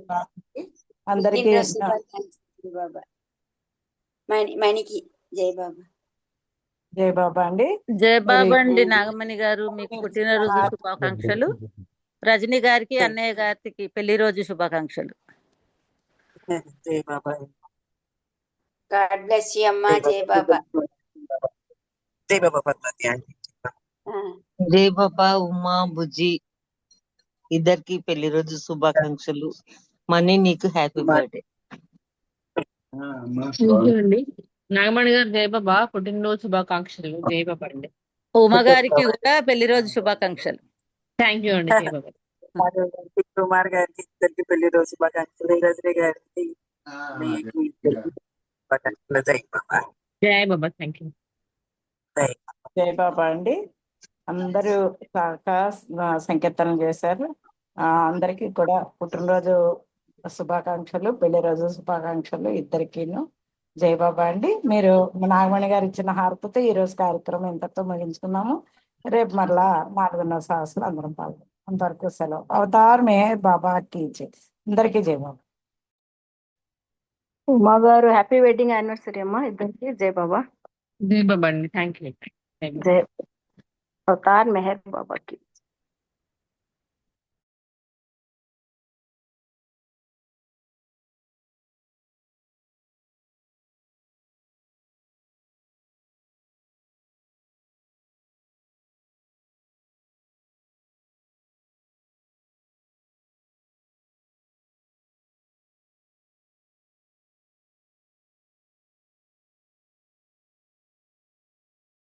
అందరికీ పుట్టినరోజు శుభాకాంక్షలు బాబా మణికి జై బాబా జై బాబా అండి జై మరి బాబా అండి నాగమణి గారు మీకు పుట్టినరోజు శుభాకాంక్షలు రజనీ గారికి అన్నయ్య గారికి పెళ్లి రోజు శుభాకాంక్షలు జై బాబా గాడ్ బ్లెస్ యూ అమ్మా జై బాబా జై బాబా పద్మావతి ఆంటీ జై బాబా ఉమా బుజ్జి ఇద్దరికి పెళ్లి రోజు శుభాకాంక్షలు మనీ నీకు హ్యాపీ బర్త్డే అండి నాగమణి గారు జై బాబా పుట్టినరోజు శుభాకాంక్షలు జై బాబా అండి ఉమా గారికి కూడా పెళ్లి రోజు శుభాకాంక్షలు థ్యాంక్ యూ అండి జై బాబా కుమార్ గారికి ఇద్దరికి పెళ్లి రోజు శుభాకాంక్షలు రజనీ గారికి మీకు ఇద్దరికి శుభాకాంక్షలు జై బాబా జై బాబా థ్యాంక్ యూ జై బాబా అండి అందరూ సంకీర్తనం చేశారు అందరికీ కూడా పుట్టినరోజు శుభాకాంక్షలు పెళ్లి రోజు శుభాకాంక్షలు ఇద్దరికీను జై బాబా అండి మీరు నాగమణి గారు ఇచ్చిన హారతితో ఈ రోజు కార్యక్రమం ఇంతతో ముగించుకున్నాము రేపు మరలా 4:30 సహస్రం అందరం పాల్గొంటాం అంతవరకు సెలవు అవతార్ మెహర్ బాబా కీ జై అందరికీ జై బాబా ఉమా గారు హ్యాపీ వెడ్డింగ్ యానివర్సరీ అమ్మా ఇద్దరికి జై బాబా జై బాబా అండి థ్యాంక్ యూ జై అవతార్ మెహర్ బాబా కి